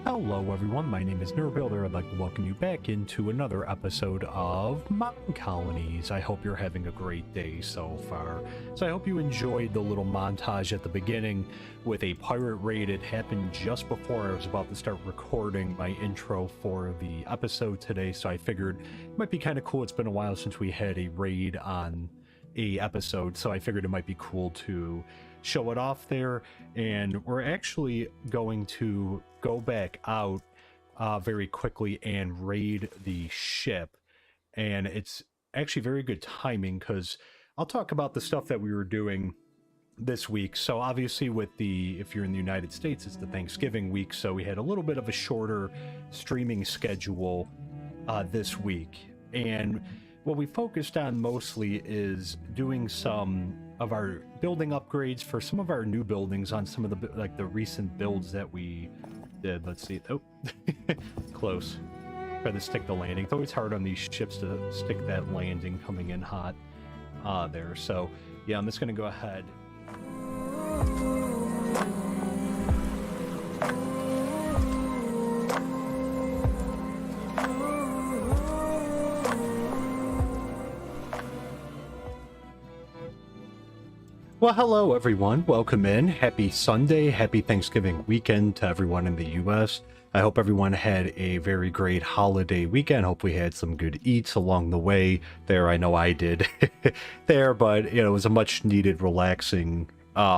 Hello everyone, my name is Nerdbuilder. I'd like to welcome you back into another episode of Minecolonies. I hope you're having a great day so far. So I hope you enjoyed the little montage at the beginning with a pirate raid. It happened just before I was about to start recording my intro for the episode today, so I figured it might be kind of cool. It's been a while since we had a raid on a episode, so I figured it might be cool to show it off there. And we're actually going to go back out very quickly and raid the ship, and it's actually very good timing because I'll talk about the stuff that we were doing this week. So obviously if you're in the United States, it's the Thanksgiving week, so we had a little bit of a shorter streaming schedule this week, and what we focused on mostly is doing some of our building upgrades for some of our new buildings on some of the recent builds that we did. Let's see. Oh, close. Try to stick the landing. It's always hard on these ships to stick that landing coming in hot there. So yeah, I'm just going to go ahead. Well, hello everyone. Welcome in. Happy Sunday. Happy Thanksgiving weekend to everyone in the US. I hope everyone had a very great holiday weekend. Hope we had some good eats along the way there. I know I did there, but it was a much needed relaxing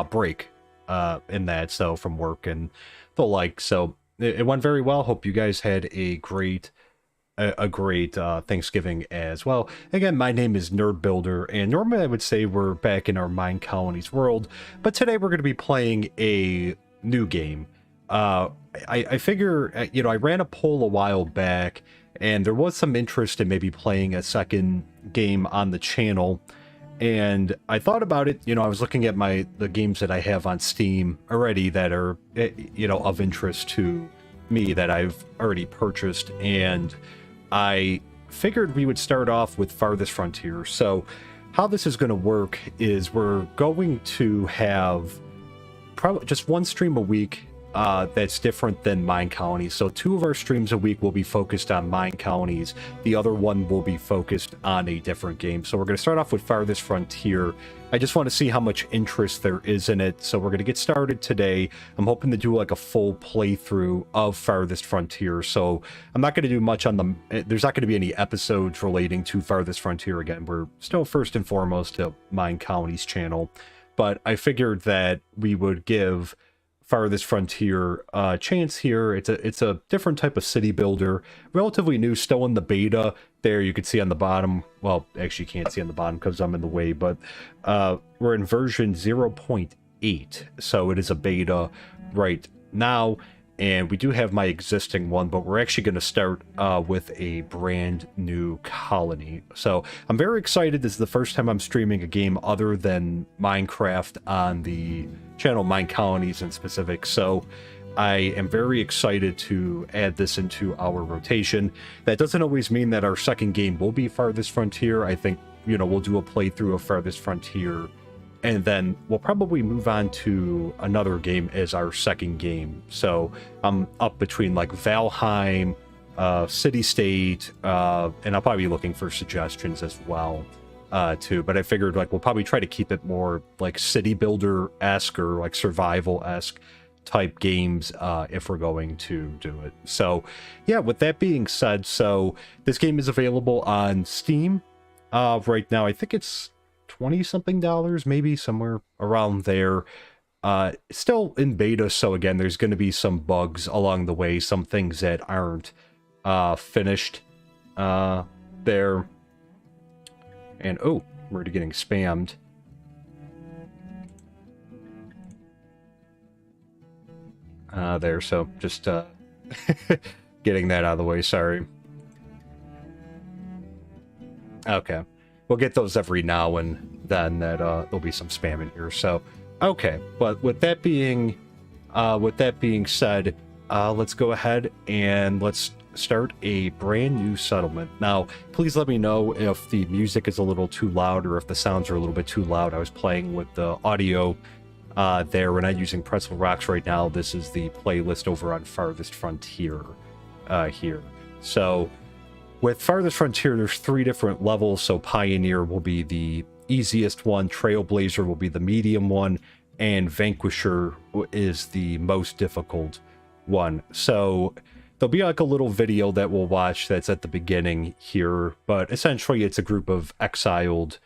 break in that, so from work and the like. So it went very well. Hope you guys had a great Thanksgiving as well. Again, my name is Nerdbuilder, and normally I would say we're back in our Minecolonies world, but today we're going to be playing a new game. I figure, I ran a poll a while back, and there was some interest in maybe playing a second game on the channel, and I thought about it. I was looking at the games that I have on Steam already that are, of interest to me that I've already purchased, and I figured we would start off with Farthest Frontier. So how this is going to work is we're going to have probably just one stream a week that's different than Minecolonies. So 2 of our streams a week will be focused on Minecolonies. The other one will be focused on a different game. So we're going to start off with Farthest Frontier. I just want to see how much interest there is in it. So we're going to get started today. I'm hoping to do like a full playthrough of Farthest Frontier. So I'm not going to do much on there's not going to be any episodes relating to Farthest Frontier again. We're still first and foremost a Minecolonies channel. But I figured that we would give Farthest Frontier chance here. It's a different type of city builder, relatively new, still in the beta. There you can see on the bottom, well, actually you can't see on the bottom because I'm in the way, but we're in version 0.8, so it is a beta right now, and we do have my existing one, but we're actually going to start with a brand new colony. So I'm very excited. This is the first time I'm streaming a game other than Minecraft on the channel, Minecolonies in specific. So I am very excited to add this into our rotation. That doesn't always mean that our second game will be Farthest Frontier. I think, we'll do a playthrough of Farthest Frontier, and then we'll probably move on to another game as our second game. So I'm up between like Valheim, City State, and I'll probably be looking for suggestions as well too. But I figured like we'll probably try to keep it more like city builder-esque or like survival-esque type games if we're going to do it. So yeah, with that being said, so this game is available on Steam right now. I think it's $20-something, maybe somewhere around there. Still in beta, so again, there's going to be some bugs along the way, some things that aren't finished there. And oh, we're already getting spammed. There, so just getting that out of the way, sorry. Okay, we'll get those every now and then, that there'll be some spam in here. So okay, but with that being said, let's go ahead and let's start a brand new settlement. Now please let me know if the music is a little too loud or if the sounds are a little bit too loud. I was playing with the audio there. We're not using Pretzel Rocks right now. This is the playlist over on Farthest Frontier here. So with Farthest Frontier, there's 3 different levels. So Pioneer will be the easiest one, Trailblazer will be the medium one, and Vanquisher is the most difficult one. So there'll be like a little video that we'll watch that's at the beginning here, but essentially it's a group of exiled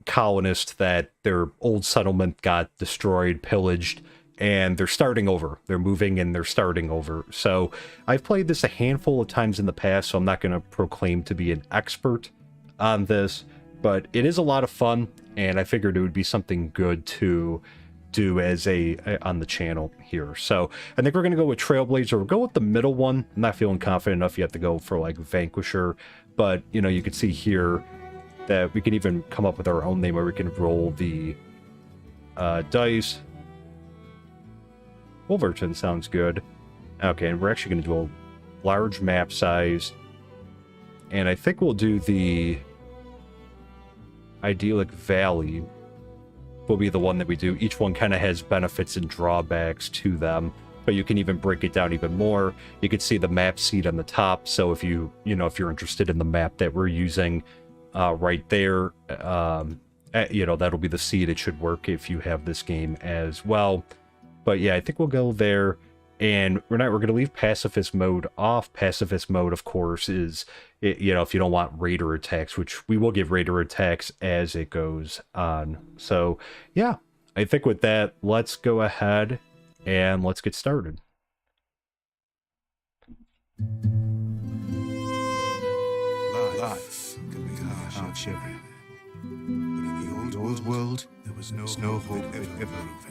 colonists that their old settlement got destroyed, pillaged, and they're starting over. They're moving and they're starting over. So I've played this a handful of times in the past, so I'm not going to proclaim to be an expert on this, but it is a lot of fun, and I figured it would be something good to do as on the channel here. So I think we're going to go with Trailblazer. We'll go with the middle one. I'm not feeling confident enough yet to go for like Vanquisher, but you know, you can see here that we can even come up with our own name where we can roll the dice. Wolverton sounds good. Okay, and we're actually going to do a large map size. And I think we'll do the Idyllic Valley will be the one that we do. Each one kind of has benefits and drawbacks to them, but you can even break it down even more. You can see the map seed on the top. So if you know, if you're interested in the map that we're using right there, you know, that'll be the seed. It should work if you have this game as well. But yeah, I think we'll go there. And we're going to leave pacifist mode off. Pacifist mode, of course, is, you know, if you don't want raider attacks, which we will give raider attacks as it goes on. So yeah, I think with that, let's go ahead and let's get started. Life can be hardship. But in the old world, there was no hope of everything.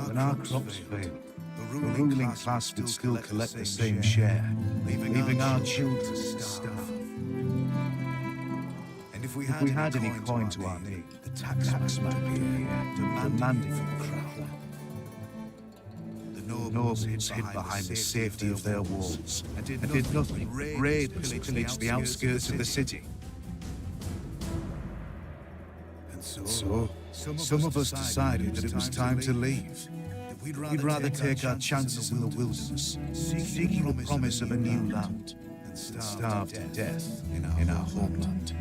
When our crops failed, the ruling class would still collect the same share, leaving our children to starve. And if we had any coin to our name, the taxman would appear, demanding from the crown. The nobles hid behind the safety of their walls and did nothing but raid and pillage the outskirts of the city. And so, some of us decided that it was time to leave. We'd rather take our chances in the wilderness, seeking the promise of a new land, than starve to death in our homeland.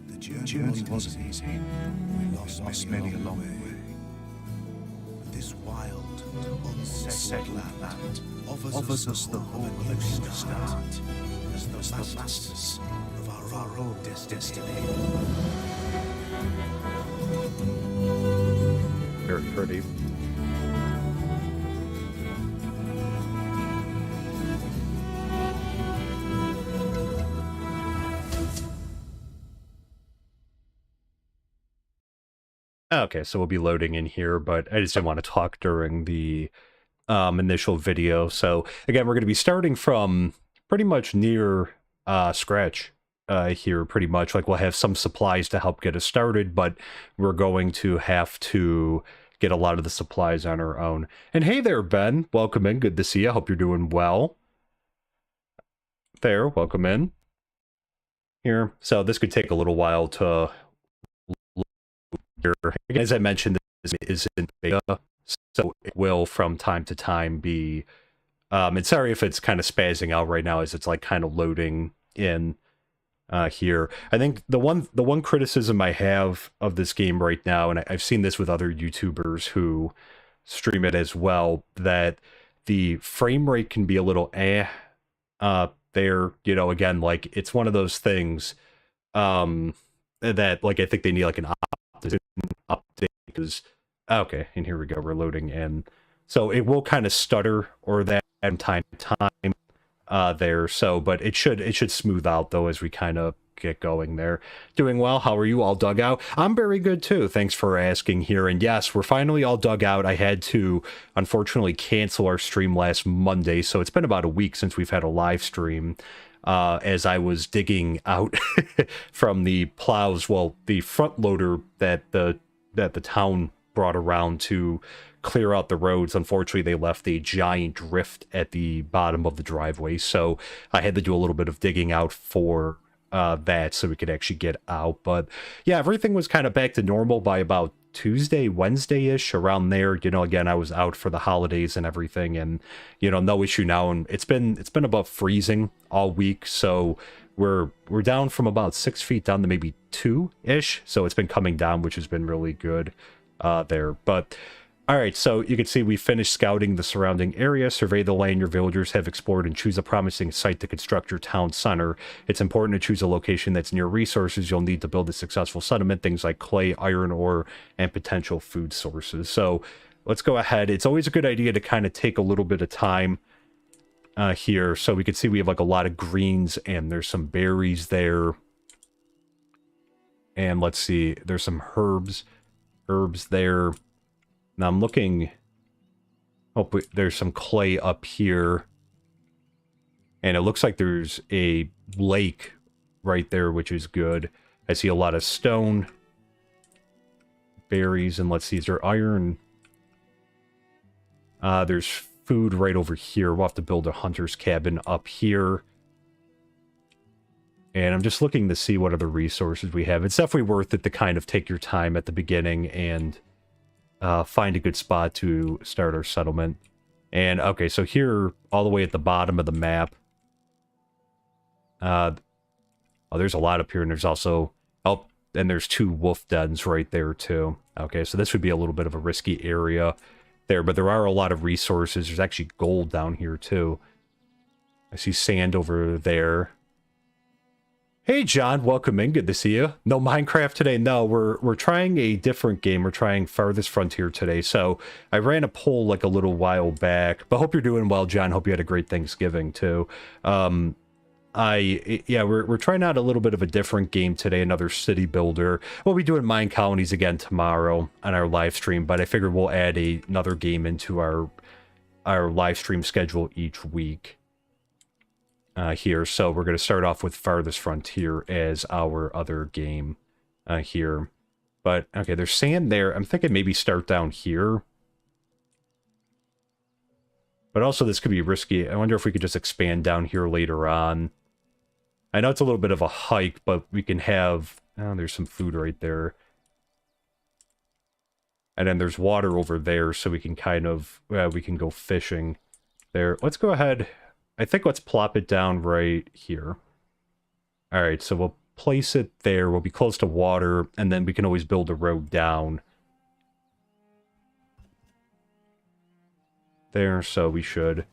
The journey wasn't easy. We lost many along the way. But this wild, unsettled land offers us the hope of a new start, as the masters of our own destiny. Very pretty. Okay, so we'll be loading in here, but I just didn't want to talk during the initial video. So again, we're going to be starting from pretty much near scratch here, pretty much. Like, we'll have some supplies to help get us started, but we're going to have to get a lot of the supplies on our own. And hey there, Ben. Welcome in. Good to see you. Hope you're doing well. There, welcome in. Here. So this could take a little while to load here. As I mentioned, this is in beta, so it will from time to time be... and sorry if it's kind of spazzing out right now as it's like kind of loading in here. I think the one criticism I have of this game right now, and I've seen this with other YouTubers who stream it as well, that the frame rate can be a little there, you know, again, like, it's one of those things that, like, I think they need like an update, because okay, and here we go, we're loading in. So it will kind of stutter or that from time to time there, so, but it should smooth out though as we kind of get going there. Doing well. How are you all dug out? I'm very good too. Thanks for asking here. And yes, we're finally all dug out. I had to unfortunately cancel our stream last Monday, so it's been about a week since we've had a live stream as I was digging out from the plows, well, the front loader that the town brought around to clear out the roads. Unfortunately, they left a giant drift at the bottom of the driveway, so I had to do a little bit of digging out for that so we could actually get out. But yeah, everything was kind of back to normal by about Tuesday, Wednesday-ish, around there. You know, again, I was out for the holidays and everything, and you know, no issue now. And it's been above freezing all week, so we're down from about 6 feet down to maybe 2-ish. So it's been coming down, which has been really good there. But all right, so you can see we finished scouting the surrounding area. Survey the land your villagers have explored and choose a promising site to construct your town center. It's important to choose a location that's near resources you'll need to build a successful settlement, things like clay, iron ore, and potential food sources. So let's go ahead. It's always a good idea to kind of take a little bit of time here. So we can see we have like a lot of greens and there's some berries there. And let's see, there's some herbs there. Now I'm looking, oh, there's some clay up here. And it looks like there's a lake right there, which is good. I see a lot of stone, berries, and let's see, is there iron? There's food right over here. We'll have to build a hunter's cabin up here. And I'm just looking to see what other resources we have. It's definitely worth it to kind of take your time at the beginning and find a good spot to start our settlement. And okay, so here, all the way at the bottom of the map, oh, there's a lot up here, and there's also, oh, and there's 2 wolf dens right there too. Okay, so this would be a little bit of a risky area there, but there are a lot of resources. There's actually gold down here too. I see sand over there. Hey John, welcome in. Good to see you. No Minecraft today. No, we're trying a different game. We're trying Farthest Frontier today. So I ran a poll like a little while back, but hope you're doing well, John. Hope you had a great Thanksgiving too. We're trying out a little bit of a different game today, another city builder. We'll be doing Minecolonies again tomorrow on our live stream, but I figured we'll add another game into our live stream schedule each week. Here, so we're going to start off with Farthest Frontier as our other game here. But, okay, there's sand there. I'm thinking maybe start down here. But also this could be risky. I wonder if we could just expand down here later on. I know it's a little bit of a hike, but we can have... Oh, there's some food right there. And then there's water over there, so we can kind of... we can go fishing there. Let's go ahead... I think let's plop it down right here. All right, so we'll place it there. We'll be close to water, and then we can always build a road down. There, so we should...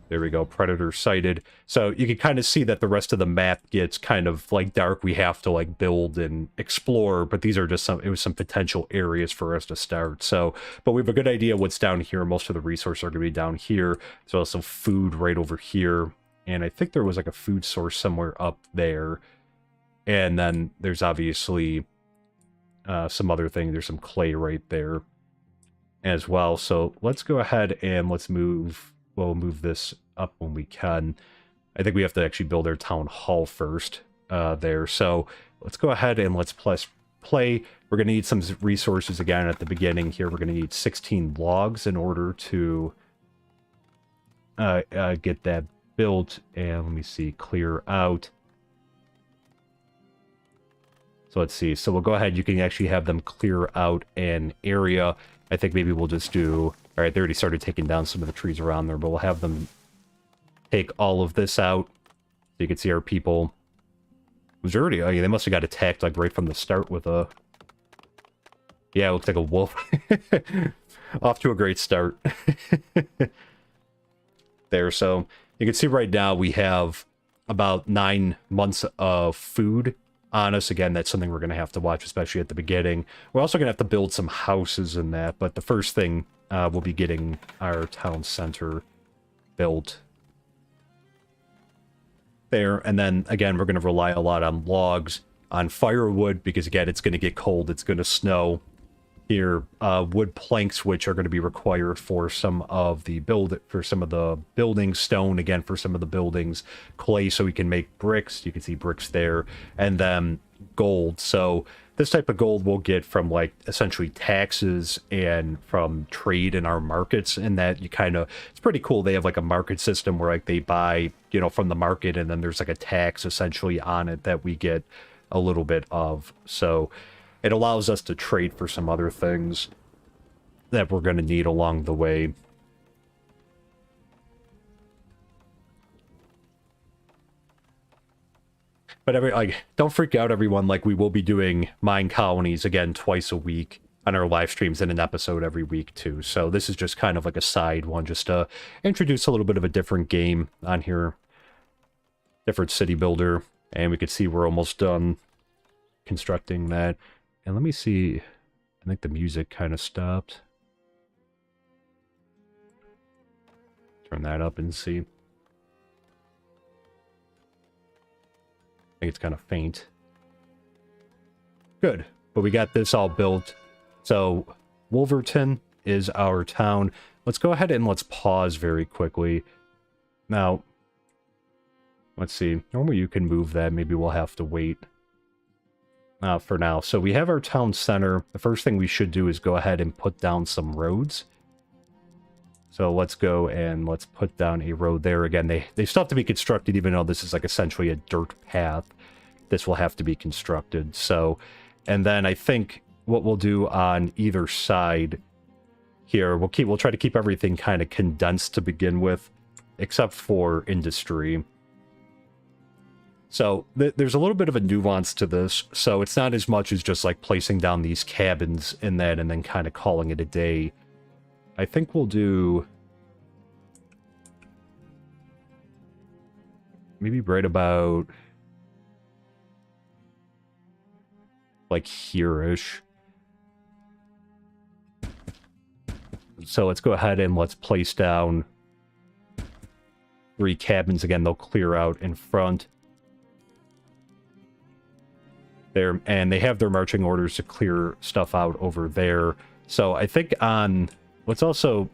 There we go, predator sighted. So you can kind of see that the rest of the map gets kind of like dark. We have to like build and explore, but these are just some potential areas for us to start. So, but we have a good idea what's down here. Most of the resources are going to be down here. There's also food right over here. And I think there was like a food source somewhere up there. And then there's obviously some other thing. There's some clay right there as well. So let's go ahead and let's move... We'll move this up when we can. I think we have to actually build our town hall first there. So let's go ahead and let's play. We're going to need some resources again at the beginning here. We're going to need 16 logs in order to get that built. And let me see, clear out. So let's see. So we'll go ahead. You can actually have them clear out an area. I think maybe we'll just do... All right, they already started taking down some of the trees around there, but we'll have them take all of this out. So you can see our people. It was already... Oh, yeah, they must have got attacked, like, right from the start with a... Yeah, it looks like a wolf. Off to a great start. There, so you can see right now we have about 9 months of food on us. Again, that's something we're going to have to watch, especially at the beginning. We're also going to have to build some houses in that, but the first thing... we'll be getting our town center built there. And then, again, we're going to rely a lot on logs, on firewood, because, again, it's going to get cold, it's going to snow. here, wood planks, which are going to be required for some of the buildings, stone again for some of the buildings, clay so we can make bricks. You can see bricks there, and then gold. So this type of gold we'll get from like essentially taxes and from trade in our markets, and that you kind of, it's pretty cool. They have like a market system where like they buy, you know, from the market, and then there's like a tax essentially on it that we get a little bit of. So it allows us to trade for some other things that we're going to need along the way. But don't freak out, everyone. Like, we will be doing Minecolonies again twice a week on our live streams, and an episode every week too. So this is just kind of like a side one, just to introduce a little bit of a different game on here, different city builder, and we could see we're almost done constructing that. And let me see, I think the music kind of stopped. Turn that up and see. I think it's kind of faint. Good, but we got this all built. So Wolverton is our town. Let's go ahead and let's pause very quickly. Now, let's see. Normally you can move that. Maybe we'll have to wait for now. So we have our town center. The first thing we should do is go ahead and put down some roads. So let's go and let's put down a road there. Again, they still have to be constructed, even though this is like essentially a dirt path. This will have to be constructed. So, and then I think what we'll do on either side here, we'll try to keep everything kind of condensed to begin with, except for industry. So there's a little bit of a nuance to this. So it's not as much as just like placing down these cabins in that and then kind of calling it a day. I think we'll do maybe right about like here-ish. So let's go ahead and let's place down 3 cabins. Again, they'll clear out in front there, and they have their marching orders to clear stuff out over there. So I think on, let's also,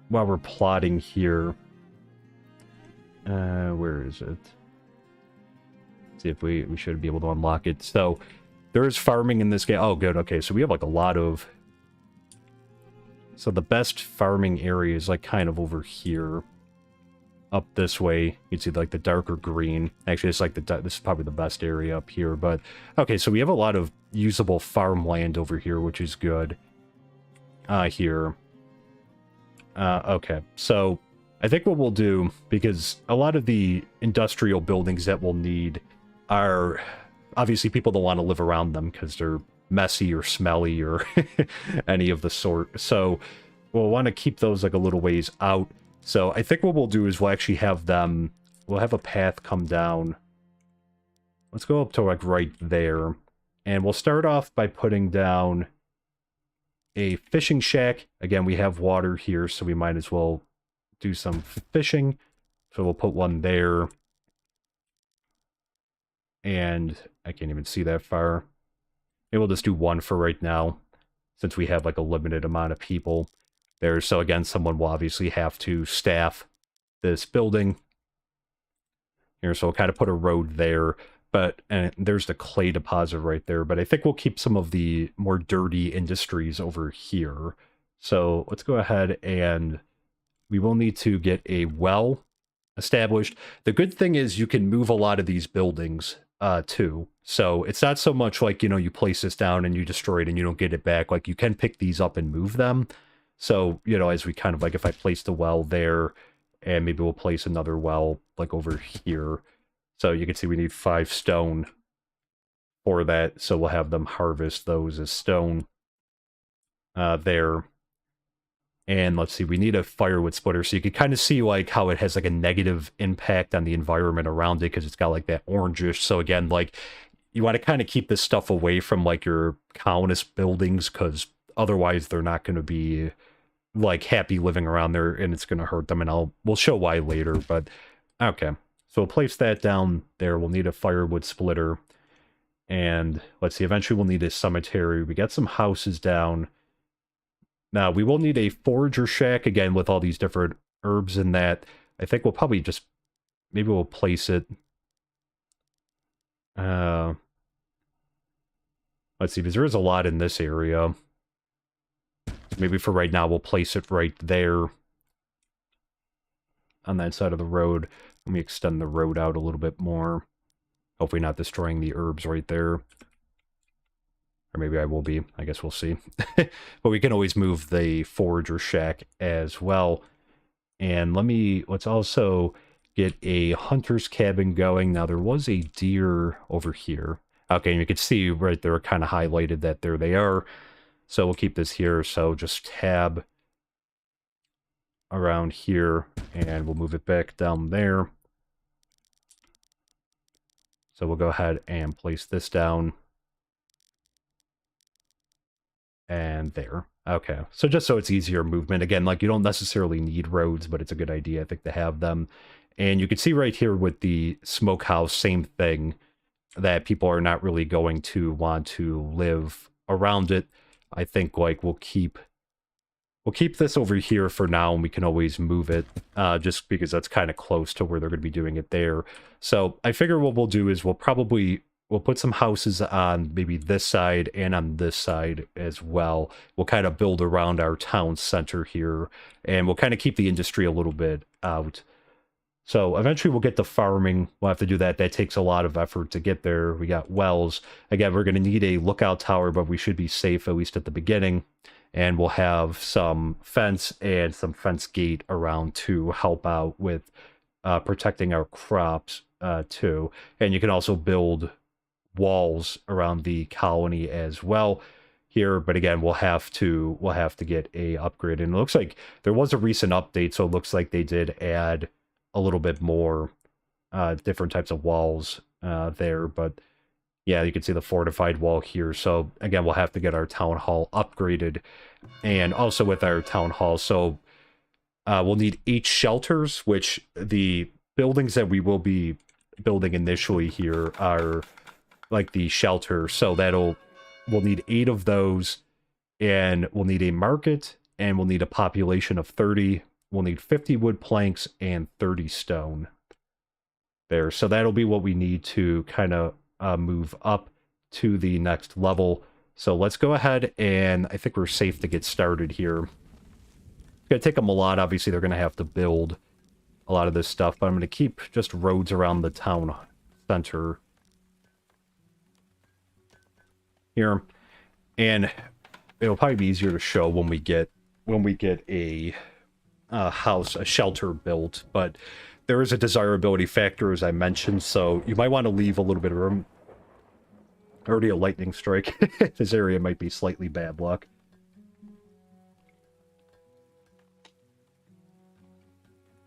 while we're plotting here, where is it? See if we should be able to unlock it. So there is farming in this game. Oh, good. Okay, so we have like a lot of, so the best farming area is like kind of over here, up this way. You can see like the darker green. Actually, it's like this is probably the best area up here. But okay, so we have a lot of usable farmland over here, which is good. Here. Okay, so I think what we'll do, because a lot of the industrial buildings that we'll need are obviously people don't want to live around them because they're messy or smelly or any of the sort. So we'll want to keep those like a little ways out. So I think what we'll do is we'll actually have them, we'll have a path come down. Let's go up to like right there. And we'll start off by putting down a fishing shack. Again, we have water here, so we might as well do some fishing. So we'll put one there. And I can't even see that far. Maybe we'll just do one for right now, since we have like a limited amount of people there. So again, someone will obviously have to staff this building here. So we'll kind of put a road there. But and there's the clay deposit right there. But I think we'll keep some of the more dirty industries over here. So let's go ahead and we will need to get a well established. The good thing is you can move a lot of these buildings too. So it's not so much like, you know, you place this down and you destroy it and you don't get it back. Like you can pick these up and move them. So, you know, as we kind of like, if I place the well there and maybe we'll place another well like over here. So you can see we need 5 stone for that. So we'll have them harvest those as stone there. And let's see, we need a firewood splitter. So you can kind of see like how it has like a negative impact on the environment around it because it's got like that orangish. So again, like you want to kind of keep this stuff away from like your colonist buildings because otherwise they're not going to be like happy living around there and it's going to hurt them. And we'll show why later, but okay. So we'll place that down there. We'll need a firewood splitter. And let's see, eventually we'll need a cemetery. We got some houses down. Now, we will need a forager shack, again, with all these different herbs in that. I think we'll probably just, maybe we'll place it. Let's see, because there is a lot in this area. Maybe for right now, we'll place it right there on that side of the road. Let me extend the road out a little bit more. Hopefully not destroying the herbs right there. Or maybe I will be. I guess we'll see. But we can always move the forager shack as well. And let's also get a hunter's cabin going. Now, there was a deer over here. Okay, and you can see right there kind of highlighted that there they are. So we'll keep this here. So just tab around here, and we'll move it back down there. So we'll go ahead and place this down. And there. Okay, so just so it's easier movement. Again, like, you don't necessarily need roads, but it's a good idea, I think, to have them. And you can see right here with the smokehouse, same thing, that people are not really going to want to live around it. I think, like, we'll keep this over here for now, and we can always move it, just because that's kind of close to where they're going to be doing it there. So I figure what we'll do is we'll put some houses on maybe this side and on this side as well. We'll kind of build around our town center here, and we'll kind of keep the industry a little bit out. So eventually we'll get to farming. We'll have to do that. That takes a lot of effort to get there. We got wells. Again, we're going to need a lookout tower, but we should be safe, at least at the beginning. And we'll have some fence and some fence gate around to help out with protecting our crops too. And you can also build walls around the colony as well here, but again, we'll have to get a upgrade. And it looks like there was a recent update, so it looks like they did add a little bit more different types of walls there. But yeah, you can see the fortified wall here. So again, we'll have to get our town hall upgraded, and also with our town hall, so we'll need 8 shelters, which the buildings that we will be building initially here are like the shelter, so we'll need 8 of those, and we'll need a market, and we'll need a population of 30. We'll need 50 wood planks and 30 stone there. So that'll be what we need to kind of move up to the next level. So let's go ahead, and I think we're safe to get started here. It's going to take them a lot. Obviously, they're going to have to build a lot of this stuff, but I'm going to keep just roads around the town center here, and it'll probably be easier to show when we get a house, a shelter built. But there is a desirability factor, as I mentioned, so you might want to leave a little bit of room. Already a lightning strike. This area might be slightly bad luck.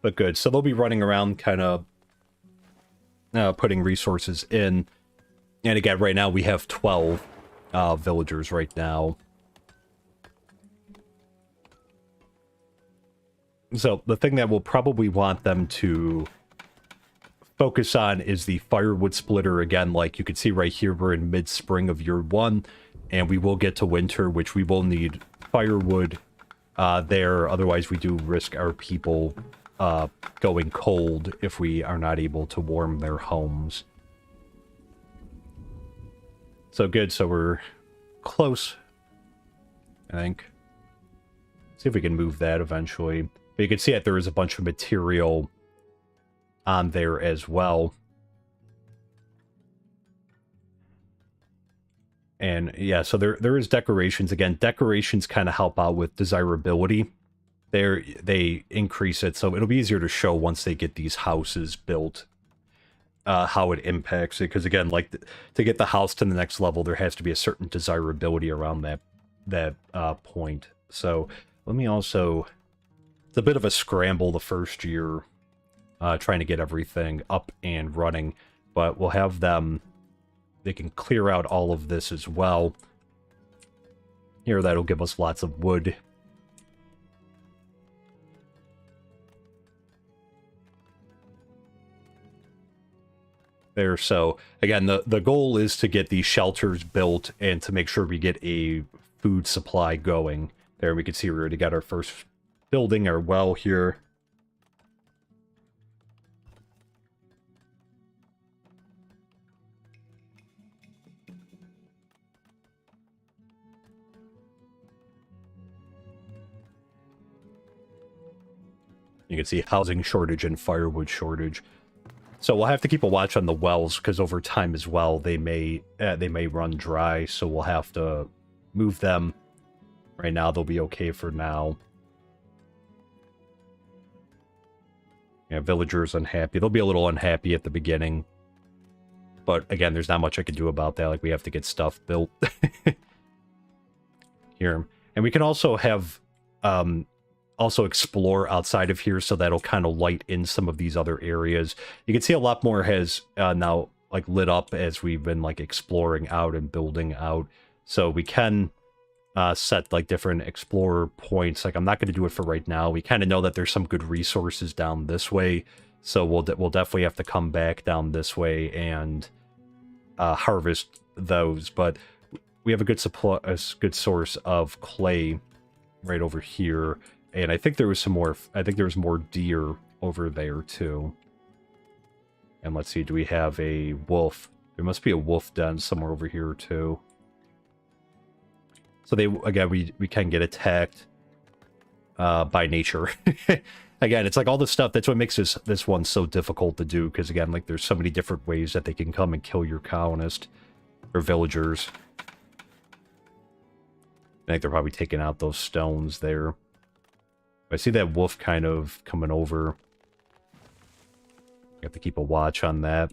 But good. So they'll be running around kind of putting resources in. And again, right now we have 12 villagers right now. So the thing that we'll probably want them to focus on is the firewood splitter. Again, like you can see right here, we're in mid-spring of year 1, and we will get to winter, which we will need firewood there. Otherwise, we do risk our people going cold if we are not able to warm their homes. So good, so we're close, I think. See if we can move that eventually. But you can see that there is a bunch of material on there as well. And yeah, so there is decorations. Again, decorations kind of help out with desirability. They increase it, so it'll be easier to show once they get these houses built, how it impacts it. Because again, like to get the house to the next level, there has to be a certain desirability around that point. So let me also, it's a bit of a scramble the first year, trying to get everything up and running, but we'll have them, they can clear out all of this as well. Here, that'll give us lots of wood. there. So again, the goal is to get these shelters built and to make sure we get a food supply going. There we can see we already got our first building, our well here. You can see housing shortage and firewood shortage. So we'll have to keep a watch on the wells, because over time as well, they may run dry, so we'll have to move them. Right now, they'll be okay for now. Yeah, villagers unhappy. They'll be a little unhappy at the beginning. But again, there's not much I can do about that. Like, we have to get stuff built here. And we can also have... also explore outside of here, so that'll kind of light in some of these other areas. You can see a lot more has now like lit up as we've been like exploring out and building out. So we can set like different explorer points. Like, I'm not going to do it for right now. We kind of know that there's some good resources down this way, so we'll definitely have to come back down this way and harvest those. But we have a good supply, a good source of clay right over here. And I think there was some more, I think there was more deer over there too. And let's see, do we have a wolf? There must be a wolf den somewhere over here too. So they, again, we can get attacked by nature. Again, it's like all this stuff, that's what makes this one so difficult to do, because again, like there's so many different ways that they can come and kill your colonist or villagers. I think they're probably taking out those stones there. I see that wolf kind of coming over. You have to keep a watch on that.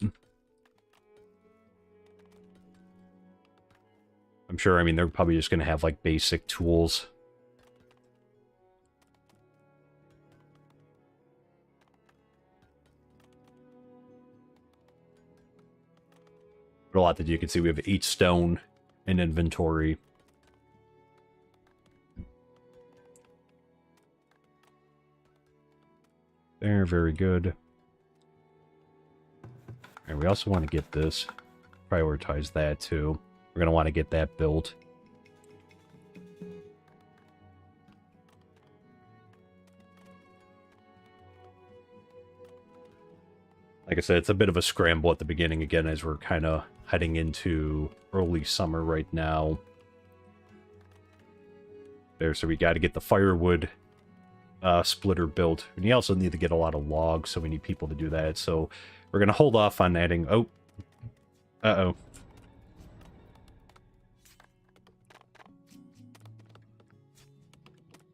I'm sure, I mean, they're probably just going to have, like, basic tools. But a lot that you can see, we have 8 stone in inventory. There, very good. And we also want to get this. Prioritize that too. We're going to want to get that built. Like I said, it's a bit of a scramble at the beginning again, as we're kind of heading into early summer right now. There, so we got to get the firewood splitter built. And you also need to get a lot of logs, so we need people to do that. So we're going to hold off on adding... Oh. Uh-oh.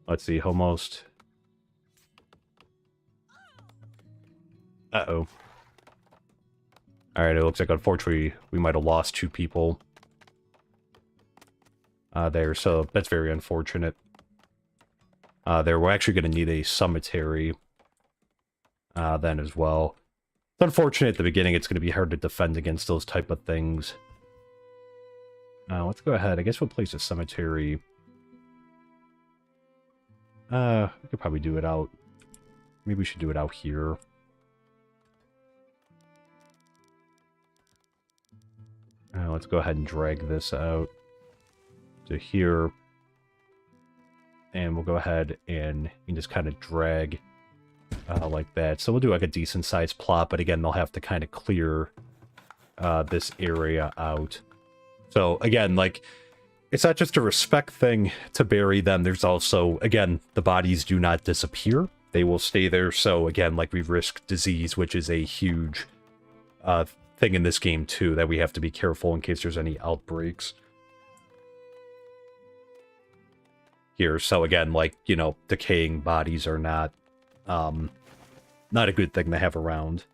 Let's see, almost... Uh-oh. Alright, it looks like unfortunately we might have lost 2 people. There, so that's very unfortunate. There, we're actually going to need a cemetery then as well. It's unfortunate at the beginning, it's going to be hard to defend against those type of things. Let's go ahead, I guess we'll place a cemetery. We could probably do it out. Maybe we should do it out here. Let's go ahead and drag this out to here. And we'll go ahead and just kind of drag like that. So we'll do like a decent sized plot, but again, they'll have to kind of clear this area out. So again, like, it's not just a respect thing to bury them. There's also, again, the bodies do not disappear. They will stay there. So again, like, we risk disease, which is a huge thing in this game too, that we have to be careful in case there's any outbreaks. Here. So again, like, you know, decaying bodies are not not a good thing to have around.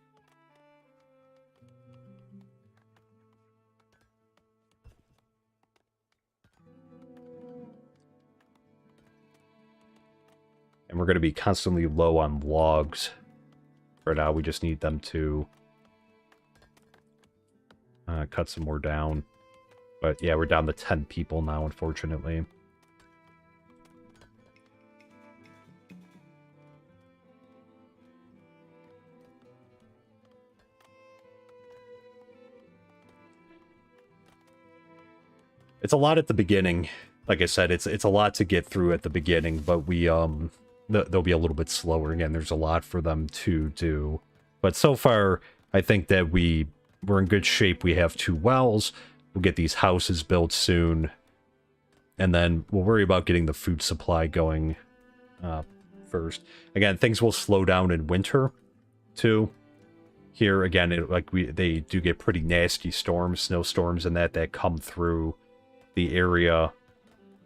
And we're going to be constantly low on logs. For now, we just need them to cut some more down. But yeah, we're down to 10 people now, unfortunately. it's a lot at the beginning. Like I said, it's a lot to get through at the beginning, but they'll be a little bit slower. Again, there's a lot for them to do. But so far, I think that we're in good shape. We have 2 wells. We'll get these houses built soon. And then we'll worry about getting the food supply going first. Again, things will slow down in winter, too. Here, again, they do get pretty nasty storms, snowstorms and that come through the area.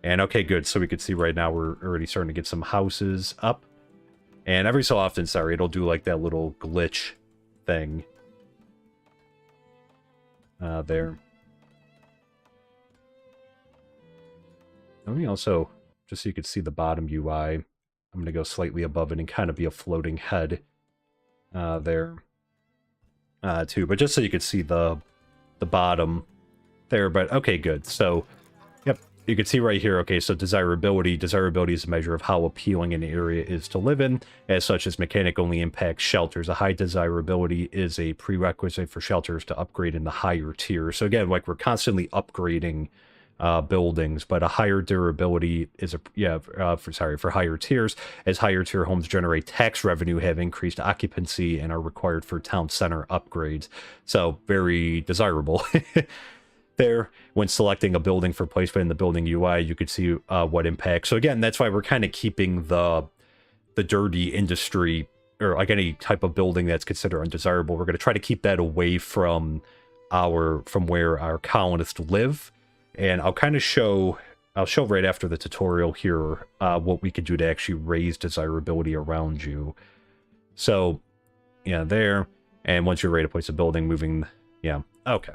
And okay, good. So we can see right now we're already starting to get some houses up. And every so often, sorry, it'll do like that little glitch thing. There. Let me also, just so you can see the bottom UI, I'm going to go slightly above it and kind of be a floating head there. Too, but just so you could see the bottom there. But okay, good. So, yep, you can see right here. Okay, so desirability is a measure of how appealing an area is to live in. As such, as mechanic only impacts shelters. A high desirability is a prerequisite for shelters to upgrade in the higher tier. So again, like we're constantly upgrading buildings, but a higher durability is for higher tiers, as higher tier homes generate tax revenue, have increased occupancy, and are required for town center upgrades. So very desirable. There, when selecting a building for placement in the building UI, you could see what impact. So again, that's why we're kind of keeping the dirty industry, or like any type of building that's considered undesirable. We're going to try to keep that away from where our colonists live. And I'll show right after the tutorial here what we could do to actually raise desirability around you. So, yeah, there. And once you're ready to place a building, moving, yeah, okay.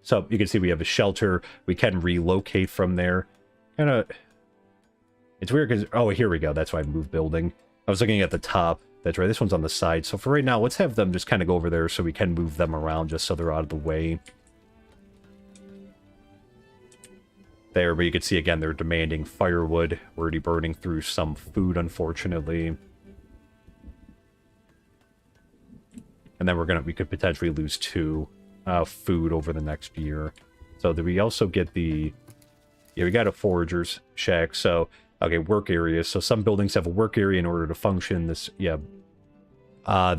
So you can see we have a shelter. We can relocate from there. It's weird because, oh, here we go. That's why I moved building. I was looking at the top. That's right. This one's on the side. So for right now, let's have them just kind of go over there so we can move them around just so they're out of the way. There, but you can see again they're demanding firewood. We're already burning through some food, unfortunately. And then we could potentially lose 2 food over the next year. So did we also get we got a forager's shack. So okay, work areas. So some buildings have a work area in order to function. This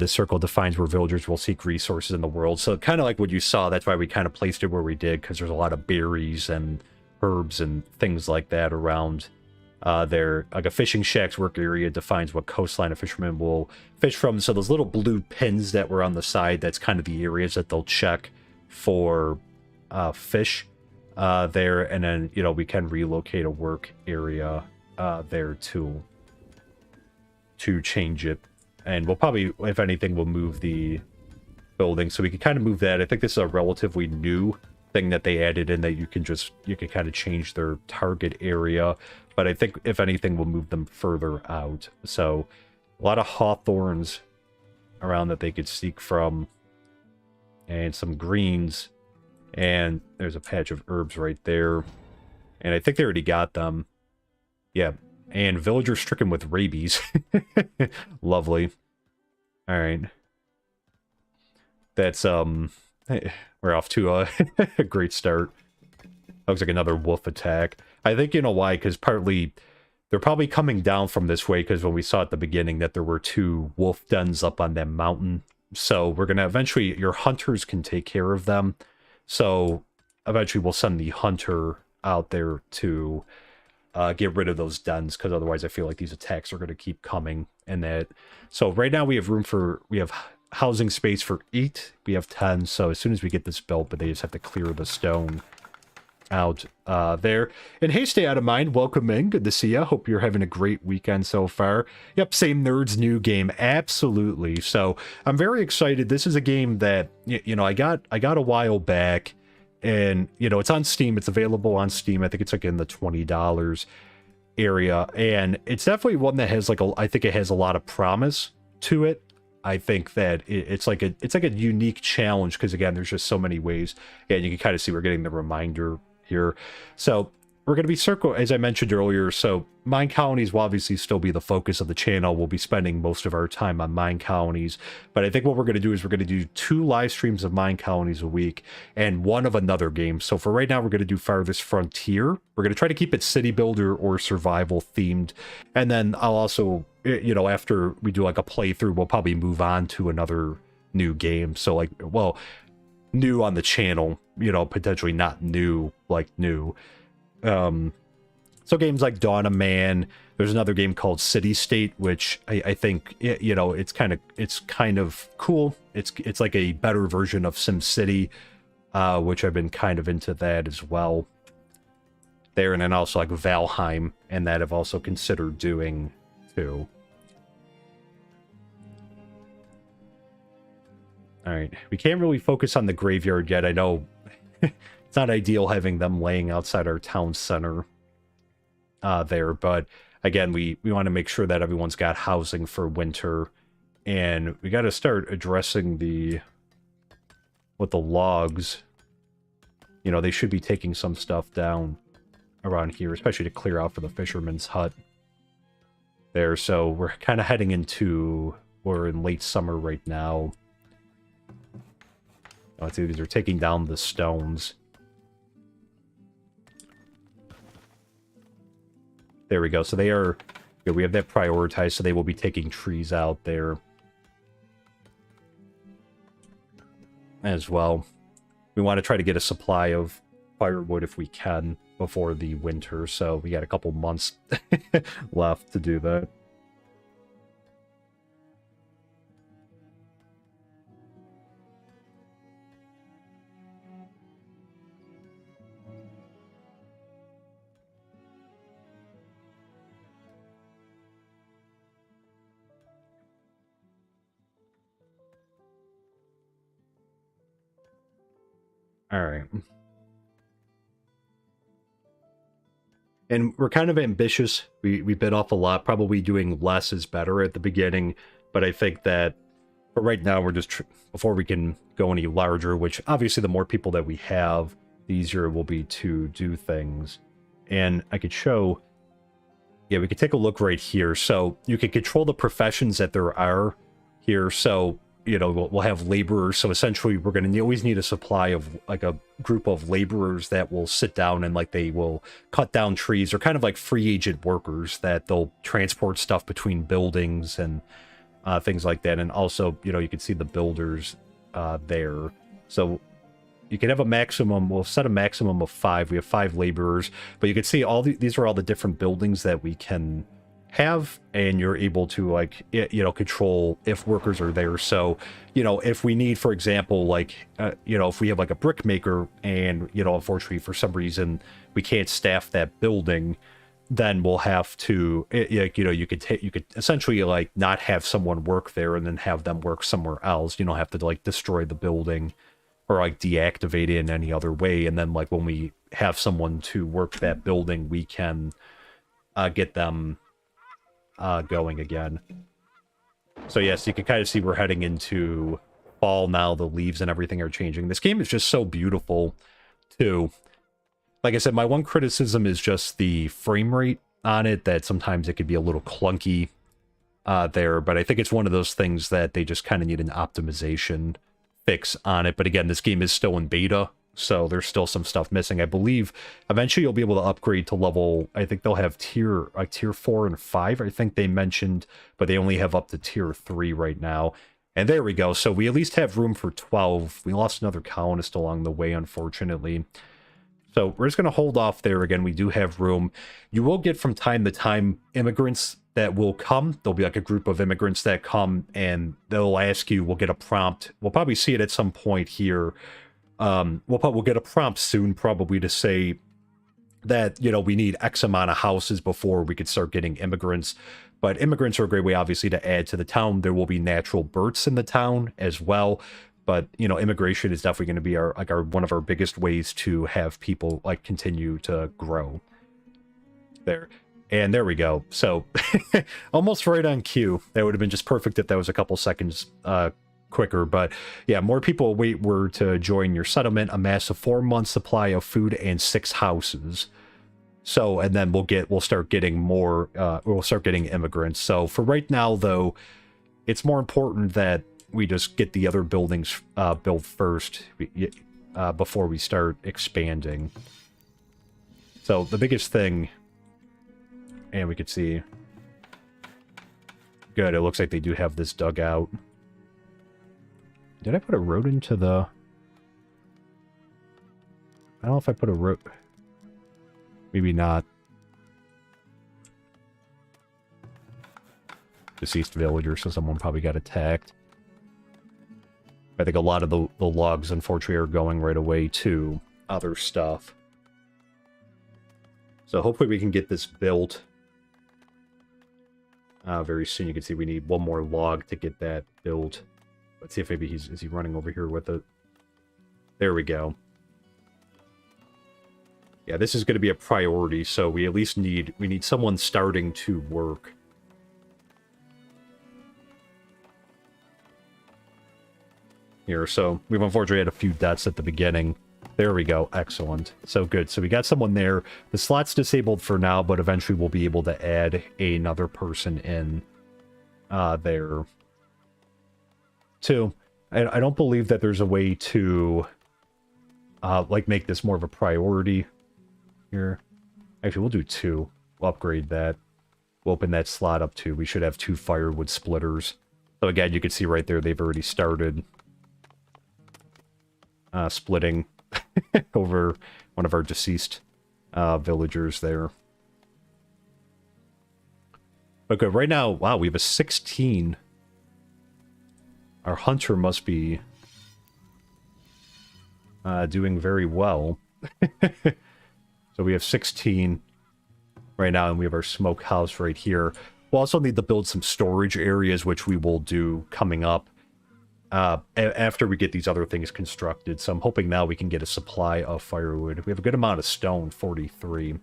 circle defines where villagers will seek resources in the world. So kind of like what you saw, that's why we kind of placed it where we did, because there's a lot of berries and herbs and things like that around there. Like a fishing shack's work area defines what coastline a fisherman will fish from. So those little blue pins that were on the side, that's kind of the areas that they'll check for fish there. And then, we can relocate a work area there to change it. And we'll probably, if anything, we'll move the building. So we can kind of move that. I think this is a relatively new thing that they added in, that you can kind of change their target area. But I think if anything, we'll move them further out. So a lot of hawthorns around that they could seek from, and some greens, and there's a patch of herbs right there, and I think they already got them. Yeah, and villagers stricken with rabies. Lovely. All right, that's we're off to a great start. Looks like another wolf attack. I think you know why, because partly they're probably coming down from this way, because when we saw at the beginning that there were 2 wolf dens up on that mountain. So we're going to eventually, your hunters can take care of them. So eventually we'll send the hunter out there to get rid of those dens, because otherwise I feel like these attacks are going to keep coming. And that, so right now we have housing space for 8. We have 10. So as soon as we get this built, but they just have to clear the stone out there. And hey, stay out of mind, welcome in, good to see you. Hope you're having a great weekend so far. Yep, same nerds, new game, absolutely. So I'm very excited. This is a game that I got a while back, and it's on Steam. It's available on Steam. I think it's like in the $20 area, and it's definitely one that has I think it has a lot of promise to it. I think that it's like a unique challenge, because again, there's just so many ways, and you can kind of see we're getting the reminder here. So we're going to be as I mentioned earlier, so mine colonies will obviously still be the focus of the channel. We'll be spending most of our time on mine colonies, but I think what we're going to do is we're going to do 2 live streams of mine colonies a week and 1 of another game. So for right now, we're going to do Farthest Frontier. We're going to try to keep it city builder or survival themed, and then I'll also, you know, after we do like a playthrough, we'll probably move on to another new game. So like, well, new on the channel, you know, potentially not new, like new. So games like Dawn of Man, there's another game called City State, which I think, you know, it's kind of cool. It's like a better version of SimCity, which I've been kind of into that as well. There, and then also like Valheim, and that I've also considered doing too. All right, we can't really focus on the graveyard yet. I know it's not ideal having them laying outside our town center there, but again, we want to make sure that everyone's got housing for winter, and we got to start addressing with the logs. You know, they should be taking some stuff down around here, especially to clear out for the fisherman's hut there. So we're kind of heading into, we're in late summer right now. Let's see, these are taking down the stones. There we go. So they are, yeah, we have that prioritized, so they will be taking trees out there as well. We want to try to get a supply of firewood if we can before the winter, so we got a couple months left to do that. All right. And we're kind of ambitious. We bit off a lot. Probably doing less is better at the beginning. But I think that for right now, we're just, before we can go any larger, which obviously the more people that we have, the easier it will be to do things. And I could show, yeah, we could take a look right here. So you can control the professions that there are here. So, you know, we'll have laborers. So essentially, we're going to always need a supply of like a group of laborers that will sit down and like they will cut down trees. They're kind of like free agent workers that they'll transport stuff between buildings and things like that. And also, you know, you can see the builders there. So you can have a maximum, we'll set a maximum of 5. We have 5 laborers, but you can see all these are all the different buildings that we can have, and you're able to, like, you know, control if workers are there. So, you know, if we need, for example, like, you know, if we have like a brick maker and, you know, unfortunately for some reason we can't staff that building, then we'll have to, you know, you could essentially like not have someone work there and then have them work somewhere else. You don't have to like destroy the building or like deactivate it in any other way. And then like when we have someone to work that building, we can get them going again. So yes, you can kind of see we're heading into fall now. The leaves and everything are changing. This game is just so beautiful too. Like I said, my one criticism is just the frame rate on it, that sometimes it could be a little clunky there, but I think it's one of those things that they just kind of need an optimization fix on it. But again, this game is still in beta, so there's still some stuff missing. I believe eventually you'll be able to upgrade to level, I think they'll have tier 4 and 5, I think they mentioned, but they only have up to tier 3 right now. And there we go. So we at least have room for 12. We lost another colonist along the way, unfortunately. So we're just going to hold off there. Again, we do have room. You will get from time to time immigrants that will come. There'll be like a group of immigrants that come and they'll ask you, we'll get a prompt. We'll probably see it at some point here. We'll get a prompt soon, probably, to say that, you know, we need X amount of houses before we could start getting immigrants. But immigrants are a great way, obviously, to add to the town. There will be natural births in the town as well. But, you know, immigration is definitely going to be our one of our biggest ways to have people like continue to grow there. And there we go. So almost right on cue. That would have been just perfect if that was a couple seconds quicker. But yeah, more people were to join your settlement. Amass a 4-month supply of food and 6 houses. So, and then we'll start getting more, we'll start getting immigrants. So for right now, though, it's more important that we just get the other buildings built first before we start expanding. So the biggest thing, and we could see, good, it looks like they do have this dugout. Did I put a road into the... I don't know if I put a road... Maybe not. Deceased villager, so someone probably got attacked. I think a lot of the logs, unfortunately, are going right away to other stuff. So hopefully we can get this built very soon. You can see we need one more log to get that built. Let's see if maybe is he running over here with it. There we go. Yeah, this is going to be a priority, so we at least need someone starting to work. Here, so we've unfortunately had a few deaths at the beginning. There we go, excellent. So good, so we got someone there. The slot's disabled for now, but eventually we'll be able to add another person in there. Too. I don't believe that there's a way to like make this more of a priority. Here. Actually, we'll do 2. We'll upgrade that. We'll open that slot up too. We should have 2 firewood splitters. So again, you can see right there, they've already started splitting over one of our deceased villagers there. But good, right now, wow, we have a 16. Our hunter must be doing very well. So we have 16 right now, and we have our smokehouse right here. We'll also need to build some storage areas, which we will do coming up after we get these other things constructed. So I'm hoping now we can get a supply of firewood. We have a good amount of stone, 43.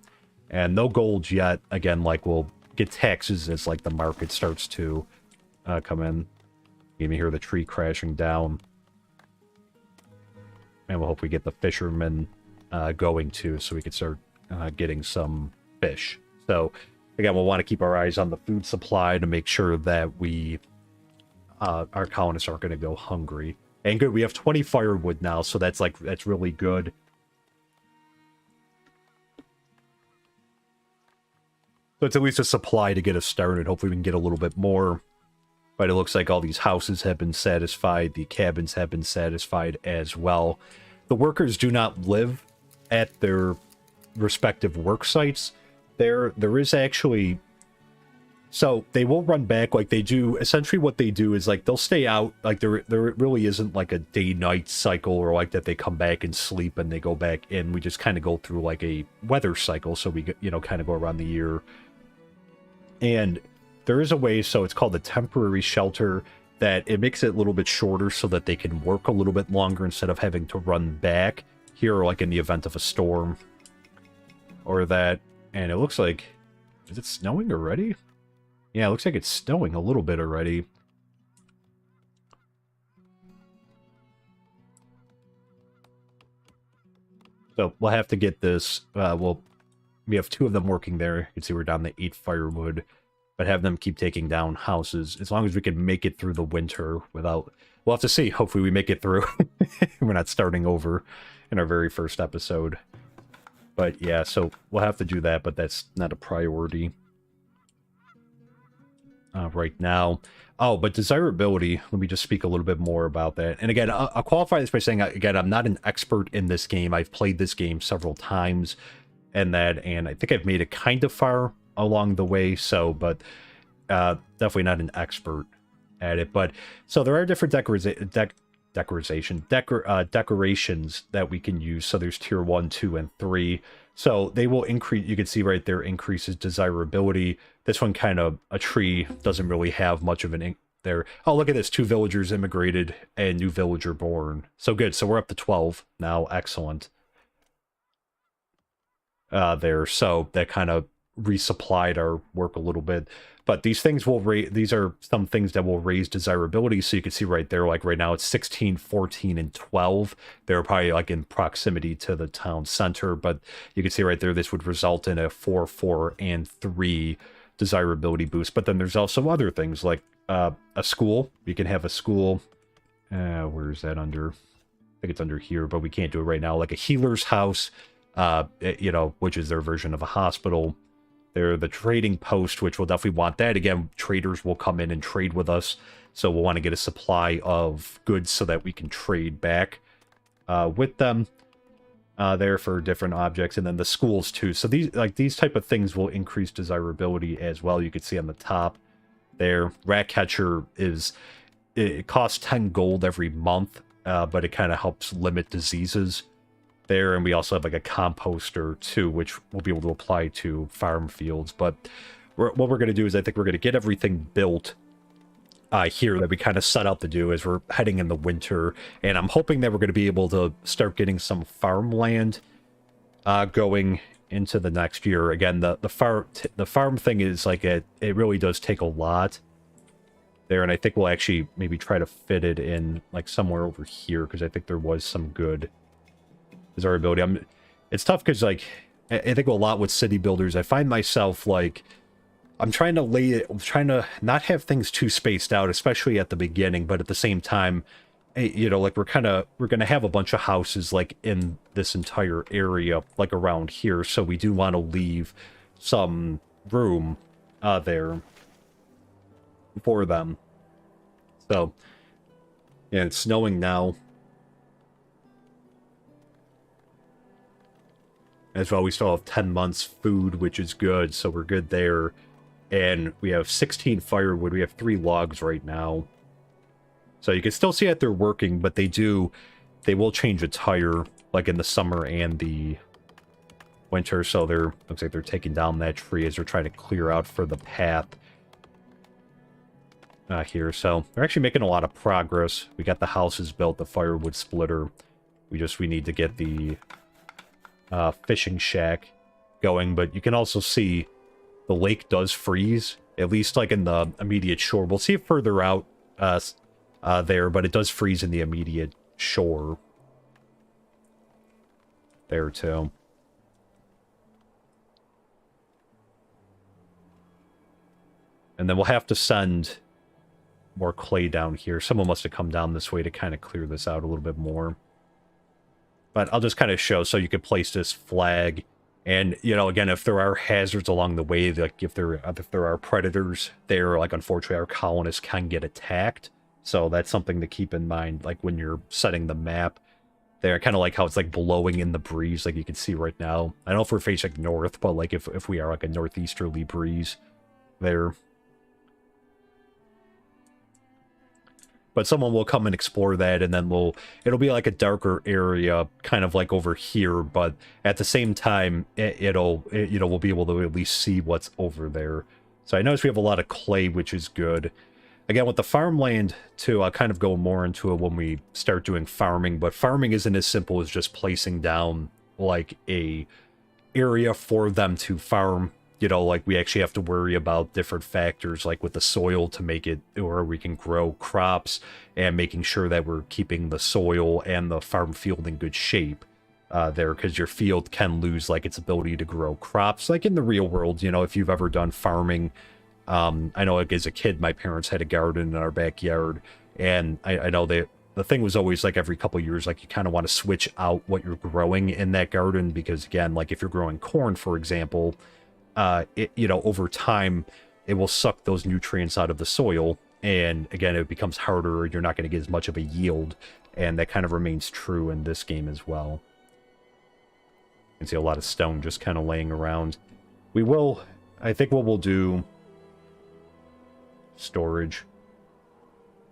And no gold yet. Again, like, we'll get taxes as, like, the market starts to come in. You can hear the tree crashing down. And we'll hope we get the fishermen going too, so we can start getting some fish. So again, we'll want to keep our eyes on the food supply to make sure that we our colonists aren't going to go hungry. And good, we have 20 firewood now, so that's really good. So it's at least a supply to get us started. Hopefully we can get a little bit more. But it looks like all these houses have been satisfied. The cabins have been satisfied as well. The workers do not live at their respective work sites. There is actually... So they will run back like they do. Essentially what they do is, like, they'll stay out. Like, there really isn't like a day-night cycle, or like that they come back and sleep and they go back in. We just kind of go through like a weather cycle. So we, kind of go around the year. And there is a way, so it's called a temporary shelter, that it makes it a little bit shorter so that they can work a little bit longer instead of having to run back here, like in the event of a storm or that. And it looks like, is it snowing already? Yeah, it looks like it's snowing a little bit already. So we'll have to get this, we have 2 of them working there. You can see we're down to 8 firewood, but have them keep taking down houses as long as we can make it through the winter without... We'll have to see. Hopefully we make it through. We're not starting over in our very first episode. But yeah, so we'll have to do that, but that's not a priority right now. Oh, but desirability, let me just speak a little bit more about that. And again, I'll qualify this by saying, again, I'm not an expert in this game. I've played this game several times and I think I've made it kind of far along the way, so, but definitely not an expert at it. But so there are different decorations that we can use. So there's tier 1, 2, and 3. So they will increase, you can see right there, increases desirability. This one kind of, a tree doesn't really have much of an there. Oh, look at this, 2 villagers immigrated and new villager born. So good, so we're up to 12 now, excellent. There, so that kind of resupplied our work a little bit. But these things will these are some things that will raise desirability. So you can see right there, like right now it's 16, 14, and 12. They're probably like in proximity to the town center, but you can see right there, this would result in a 4, 4, and 3 desirability boost. But then there's also other things like a school. You can have a school. Where is that under? I think it's under here, but we can't do it right now. Like a healer's house, you know, which is their version of a hospital. They're the trading post, which we'll definitely want that. Again, traders will come in and trade with us. So we'll want to get a supply of goods so that we can trade back with them there for different objects. And then the schools too. So these type of things will increase desirability as well. You can see on the top there, rat catcher it costs 10 gold every month, but it kind of helps limit diseases there. And we also have like a composter too, which we'll be able to apply to farm fields. But what we're going to do is I think we're going to get everything built here that we kind of set out to do as we're heading in the winter. And I'm hoping that we're going to be able to start getting some farmland going into the next year. Again, the farm thing is like it really does take a lot there, and I think we'll actually maybe try to fit it in like somewhere over here, because I think there was some good desirability. It's tough because like I think a lot with city builders, I find myself like I'm trying to not have things too spaced out, especially at the beginning, but at the same time, you know, like we're gonna have a bunch of houses like in this entire area, like around here, so we do want to leave some room there for them. So yeah, it's snowing now as well. We still have 10 months food, which is good, so we're good there. And we have 16 firewood. We have 3 logs right now, so you can still see that they're working, but they will change a tire like in the summer and the winter. So looks like they're taking down that tree as they're trying to clear out for the path here. So they're actually making a lot of progress. We got the houses built, the firewood splitter. We need to get the fishing shack going. But you can also see the lake does freeze, at least like in the immediate shore. We'll see it further out there, but it does freeze in the immediate shore there too. And then we'll have to send more clay down here. Someone must have come down this way to kind of clear this out a little bit more. But I'll just kind of show so you could place this flag. And, you know, again, if there are hazards along the way, like if there are predators there, like unfortunately our colonists can get attacked. So that's something to keep in mind, like when you're setting the map there. I kind of like how it's like blowing in the breeze, like you can see right now. I don't know if we're facing north, but like if we are like a northeasterly breeze there. But someone will come and explore that, and then it'll be like a darker area, kind of like over here, but at the same time, you know, we'll be able to at least see what's over there. So I notice we have a lot of clay, which is good. Again, with the farmland, too, I'll kind of go more into it when we start doing farming, but farming isn't as simple as just placing down, like, a area for them to farm. You know, like, we actually have to worry about different factors, like with the soil to make it, or we can grow crops, and making sure that we're keeping the soil and the farm field in good shape there, because your field can lose, like, its ability to grow crops. Like, in the real world, you know, if you've ever done farming, I know, like, as a kid, my parents had a garden in our backyard, and I know that the thing was always, like, every couple of years, like, you kind of want to switch out what you're growing in that garden, because, again, like, if you're growing corn, for example, you know, over time, it will suck those nutrients out of the soil, and again, it becomes harder, you're not going to get as much of a yield, and that kind of remains true in this game as well. You can see a lot of stone just kind of laying around. I think what we'll do, storage.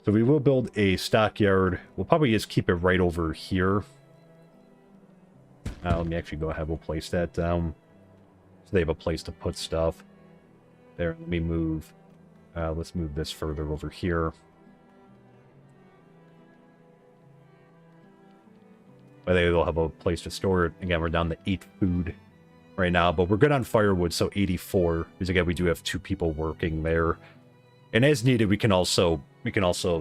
So we will build a stockyard. We'll probably just keep it right over here. Let me actually go ahead, we'll place that down. So they have a place to put stuff. There, let me move. Let's move this further over here. But they'll have a place to store it. Again, we're down to 8 food right now, but we're good on firewood, so 84, because again, we do have 2 people working there. And as needed, we can also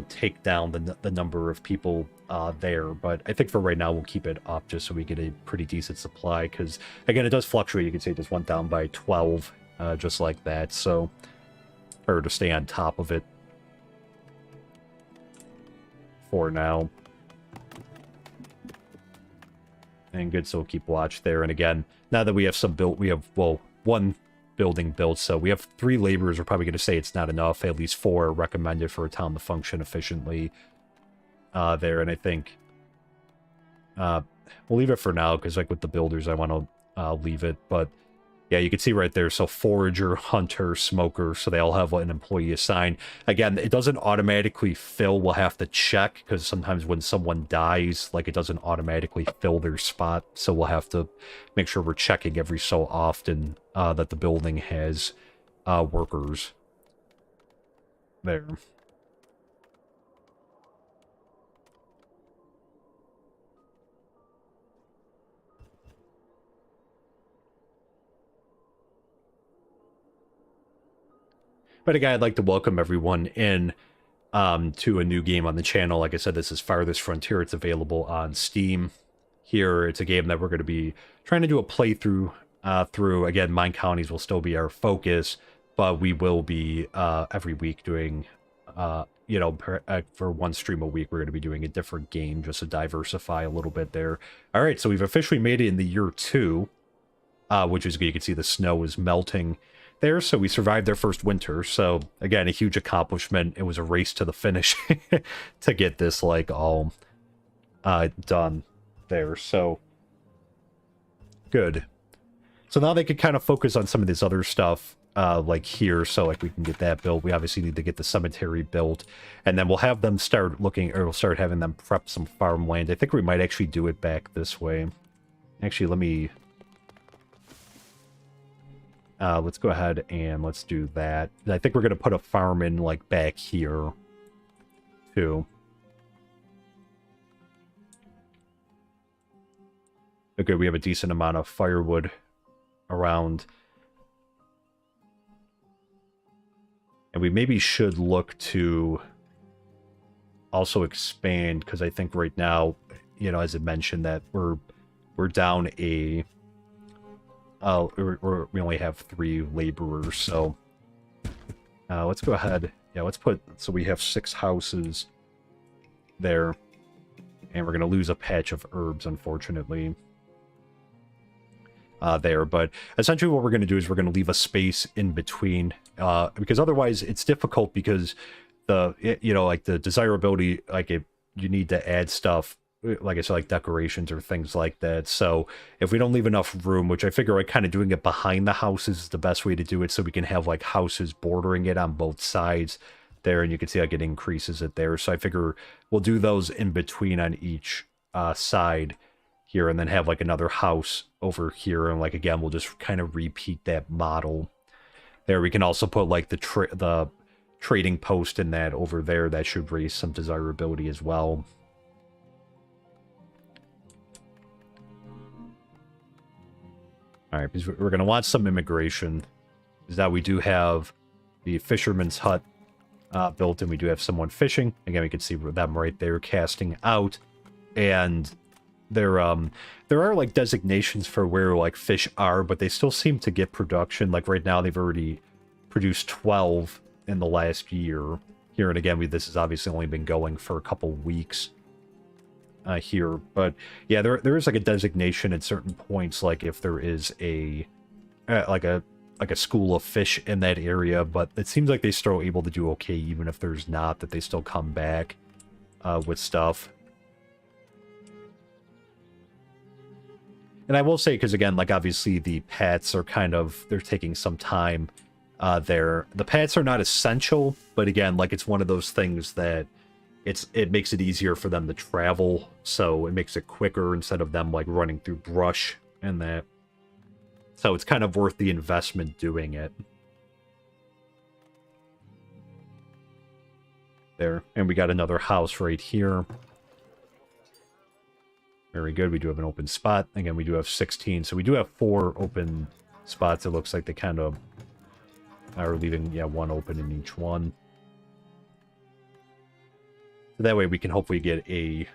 take down the number of people there, but I think for right now, we'll keep it up just so we get a pretty decent supply, because again, it does fluctuate. You can see it just went down by 12, just like that, so or to stay on top of it for now. And good, so we'll keep watch there. And again, now that we have some built, we have, well, 1 building built, so we have 3 laborers. We're probably going to say it's not enough. At least 4 are recommended for a town to function efficiently there. And I think we'll leave it for now, because like with the builders, I want to leave it. But yeah, you can see right there, so forager, hunter, smoker, so they all have an employee assigned. Again, it doesn't automatically fill. We'll have to check, because sometimes when someone dies, like, it doesn't automatically fill their spot, so we'll have to make sure we're checking every so often that the building has workers there. But again, I'd like to welcome everyone in to a new game on the channel. Like I said, this is Farthest Frontier. It's available on Steam here. It's a game that we're going to be trying to do a playthrough through. Again, Minecolonies will still be our focus, but we will be every week doing, you know, for 1 stream a week, we're going to be doing a different game just to diversify a little bit there. All right, so we've officially made it in the year 2, which is, you can see the snow is melting there, so we survived their first winter. So again, a huge accomplishment. It was a race to the finish to get this like all done there. So good. So now they could kind of focus on some of this other stuff like here. So like we can get that built. We obviously need to get the cemetery built, and then we'll have them start looking, or we'll start having them prep some farmland. I think we might actually do it back this way. Actually, let me let's go ahead and let's do that. I think we're going to put a farm in, like, back here, too. Okay, we have a decent amount of firewood around. And we maybe should look to also expand, because I think right now, you know, as I mentioned, that we're down a... we only have 3 laborers, so let's go ahead. Yeah, let's put, so we have 6 houses there, and we're going to lose a patch of herbs, unfortunately, there. But essentially what we're going to do is we're going to leave a space in between, because otherwise it's difficult, because you know, like the desirability, like if you need to add stuff, like I said, like decorations or things like that. So if we don't leave enough room, which I figure like kind of doing it behind the houses is the best way to do it, so we can have like houses bordering it on both sides there, and you can see like it increases it there. So I figure we'll do those in between on each side here, and then have like another house over here, and like again we'll just kind of repeat that model there. We can also put like the trading post in that over there. That should raise some desirability as well. All right, because we're going to want some immigration. Is that we do have the fisherman's hut built, and we do have someone fishing. Again, we can see them right there casting out. And there are like designations for where like fish are, but they still seem to get production. Like right now, they've already produced 12 in the last year here. And again, this has obviously only been going for a couple weeks. Here, but yeah, there is like a designation at certain points, like if there is a like a school of fish in that area, but it seems like they're still able to do okay even if there's not, that they still come back with stuff. And I will say, because again, like obviously the pets are kind of, they're taking some time there. The pets are not essential, but again, like it's one of those things that it makes it easier for them to travel, so it makes it quicker instead of them like running through brush and that. So it's kind of worth the investment doing it. There, and we got another house right here. Very Very good. We do have an open spot. Again, we do have 16. So we do have 4 open spots. It looks like they kind of are leaving, yeah, 1 open in each one. So that way we can hopefully get a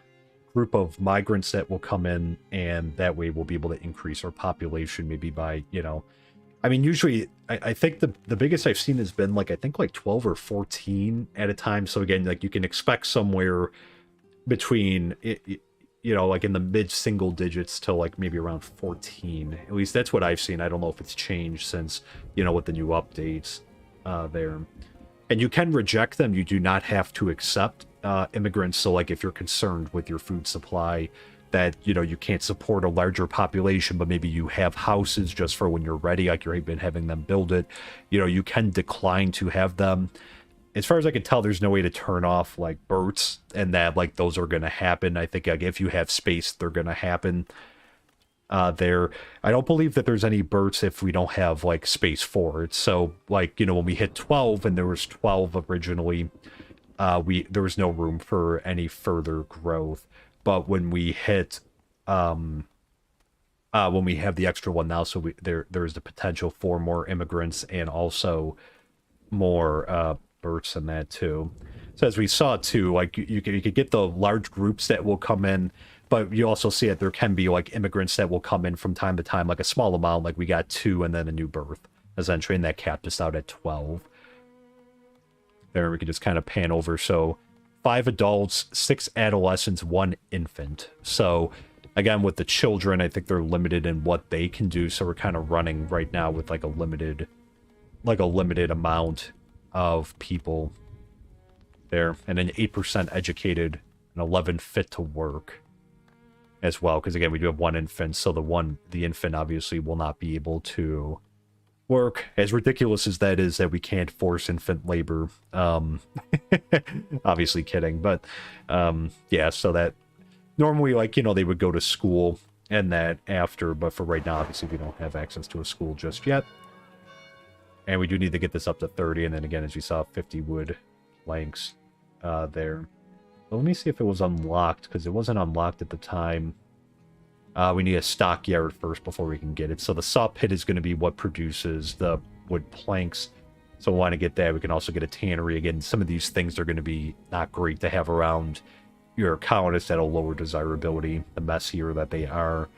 group of migrants that will come in, and that way we'll be able to increase our population maybe by, you know, I mean, usually I think the biggest I've seen has been like, I think like 12 or 14 at a time. So again, like you can expect somewhere between, you know, like in the mid single digits to like maybe around 14. At least that's what I've seen. I don't know if it's changed since, you know, with the new updates there. And you can reject them. You do not have to accept immigrants. So like if you're concerned with your food supply, that, you know, you can't support a larger population, but maybe you have houses just for when you're ready, like you're even having them build it, you know, you can decline to have them. As far as I can tell, there's no way to turn off like bursts, and that like those are going to happen. I think like if you have space, they're going to happen there. I don't believe that there's any bursts if we don't have like space for it. So like, you know, when we hit 12 and there was 12 originally, there was no room for any further growth. But when we hit, when we have the extra one now, so there is the potential for more immigrants and also more births in that too. So as we saw too, like you could get the large groups that will come in, but you also see that there can be like immigrants that will come in from time to time, like a small amount, like we got 2 and then a new birth, essentially, and that capped us out at 12. There we could just kind of pan over. So 5 adults, 6 adolescents, 1 infant. So again, with the children, I think they're limited in what they can do. So we're kind of running right now with like a limited amount of people there, and then 8% educated and 11 fit to work as well. Because again, we do have 1 infant, so the infant obviously will not be able to work. As ridiculous as that is, that we can't force infant labor, obviously kidding, but yeah, so that normally, like, you know, they would go to school and that after, but for right now, obviously we don't have access to a school just yet, and we do need to get this up to 30. And then again, as you saw, 50 wood planks there. But let me see if it was unlocked, because it wasn't unlocked at the time. We need a stockyard first before we can get it. So the saw pit is going to be what produces the wood planks. So we want to get that. We can also get a tannery. Again, some of these things are going to be not great to have around your colonists. That'll lower desirability, the messier that they are.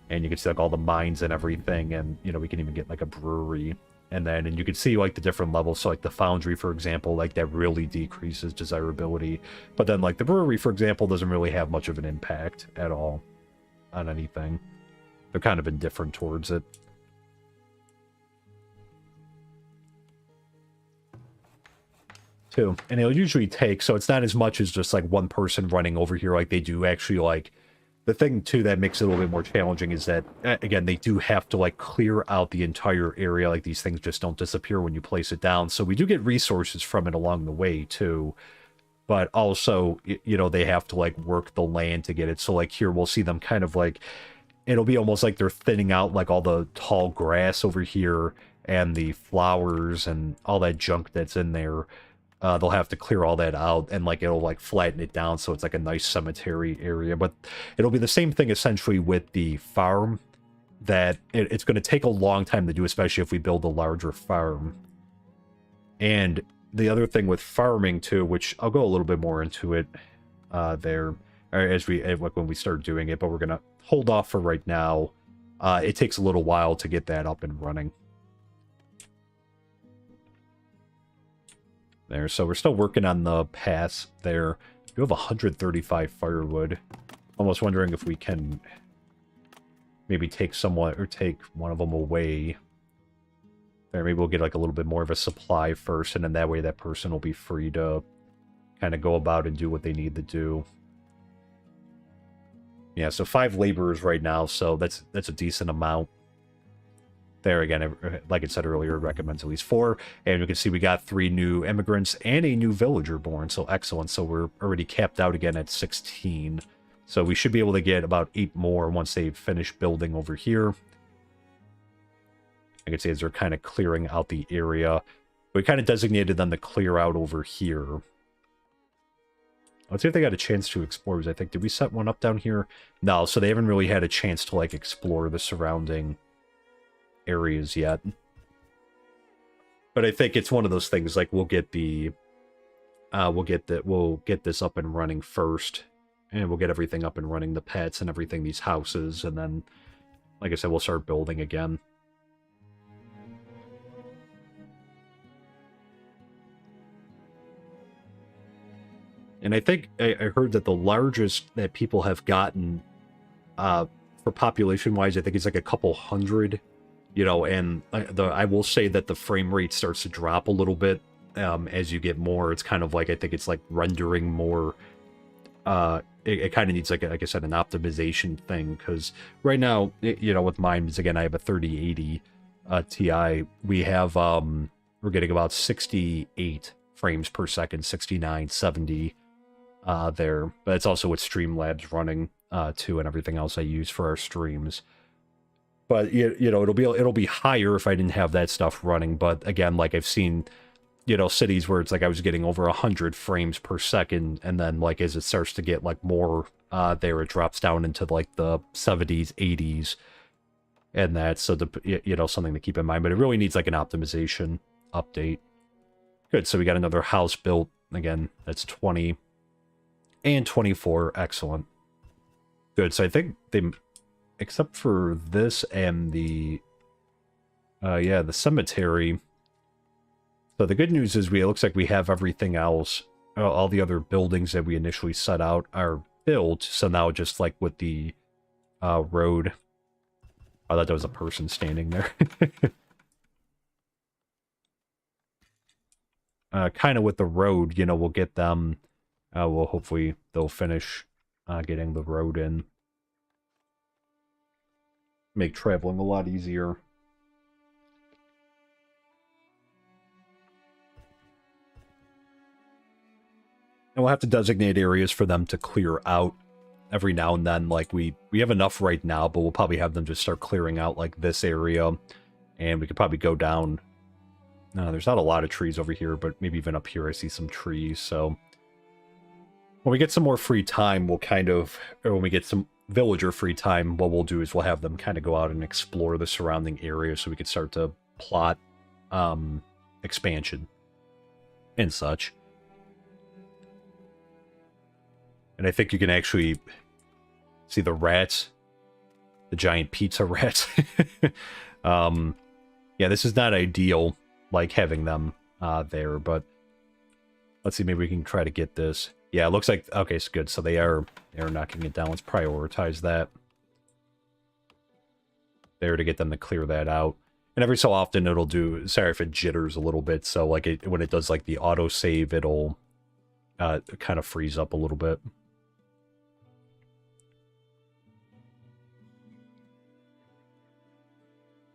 And you can see like all the mines and everything. And, you know, we can even get like a brewery. And you can see like the different levels. So like the foundry, for example, like that really decreases desirability. But then like the brewery, for example, doesn't really have much of an impact at all on anything. They're kind of indifferent towards it. Too. And it'll usually take, so it's not as much as just like one person running over here. Like they do actually, like, the thing too that makes it a little bit more challenging is that, again, they do have to like clear out the entire area. Like these things just don't disappear when you place it down. So we do get resources from it along the way too. But also, you know, they have to like work the land to get it. So like here we'll see them kind of like, it'll be almost like they're thinning out like all the tall grass over here and the flowers and all that junk that's in there. They'll have to clear all that out, and like it'll like flatten it down so it's like a nice cemetery area. But it'll be the same thing essentially with the farm, that it's going to take a long time to do, especially if we build a larger farm. And the other thing with farming too, which I'll go a little bit more into it there as when we start doing it, but we're gonna hold off for right now. It takes a little while to get that up and running. There, so we're still working on the paths there. We have 135 firewood. Almost wondering if we can maybe take someone or take one of them away. There, maybe we'll get like a little bit more of a supply first, and then that way that person will be free to kind of go about and do what they need to do. Yeah, so 5 laborers right now, so that's a decent amount. There again, like I said earlier, it recommends at least 4. And you can see we got 3 new immigrants and a new villager born, so excellent. So we're already capped out again at 16. So we should be able to get about 8 more once they finish building over here. I can see as they're kind of clearing out the area. We kind of designated them to clear out over here. Let's see if they got a chance to explore, because I think, did we set one up down here? No, so they haven't really had a chance to, like, explore the surrounding areas yet. But I think it's one of those things, like, we'll get this up and running first, and we'll get everything up and running, the pets and everything, these houses, and then, like I said, we'll start building again. And I think I heard that the largest that people have gotten for population-wise, I think it's like a couple hundred, you know, and I will say that the frame rate starts to drop a little bit as you get more. It's kind of like, I think it's like rendering more. It kind of needs, like I said, an optimization thing, because right now, you know, with mine, again, I have a 3080 Ti. We have, we're getting about 68 frames per second, 69, 70 there. But it's also with Streamlabs running too, and everything else I use for our streams. But you know, it'll be higher if I didn't have that stuff running. But again, like I've seen, you know, cities where it's like I was getting over 100 frames per second, and then like as it starts to get like more there, it drops down into like the 70s, 80s, and that's so you know, something to keep in mind. But it really needs like an optimization update. Good. So we got another house built. Again, that's 20 and 24. Excellent. Good. So I think they, except for this and the yeah, the cemetery. So the good news is it looks like we have everything else. All the other buildings that we initially set out are built. So now just like with the road. I thought there was a person standing there. Kind of with the road, you know, we'll get them. Well, hopefully they'll finish getting the road in. Make traveling a lot easier. And we'll have to designate areas for them to clear out every now and then. Like we have enough right now, but we'll probably have them just start clearing out like this area. And we could probably go down. No, there's not a lot of trees over here, but maybe even up here I see some trees. So when we get some more free time, we'll kind of, or when we get some villager free time, what we'll do is we'll have them kind of go out and explore the surrounding area so we can start to plot expansion and such. And I think you can actually see the rats, the giant pizza rats. Yeah, this is not ideal, like having them there, but let's see, maybe we can try to get this. Yeah, it looks like, okay, it's good. So they are knocking it down. Let's prioritize that. There to get them to clear that out. And every so often it'll do, sorry if it jitters a little bit. So like when it does like the autosave, it'll kind of freeze up a little bit.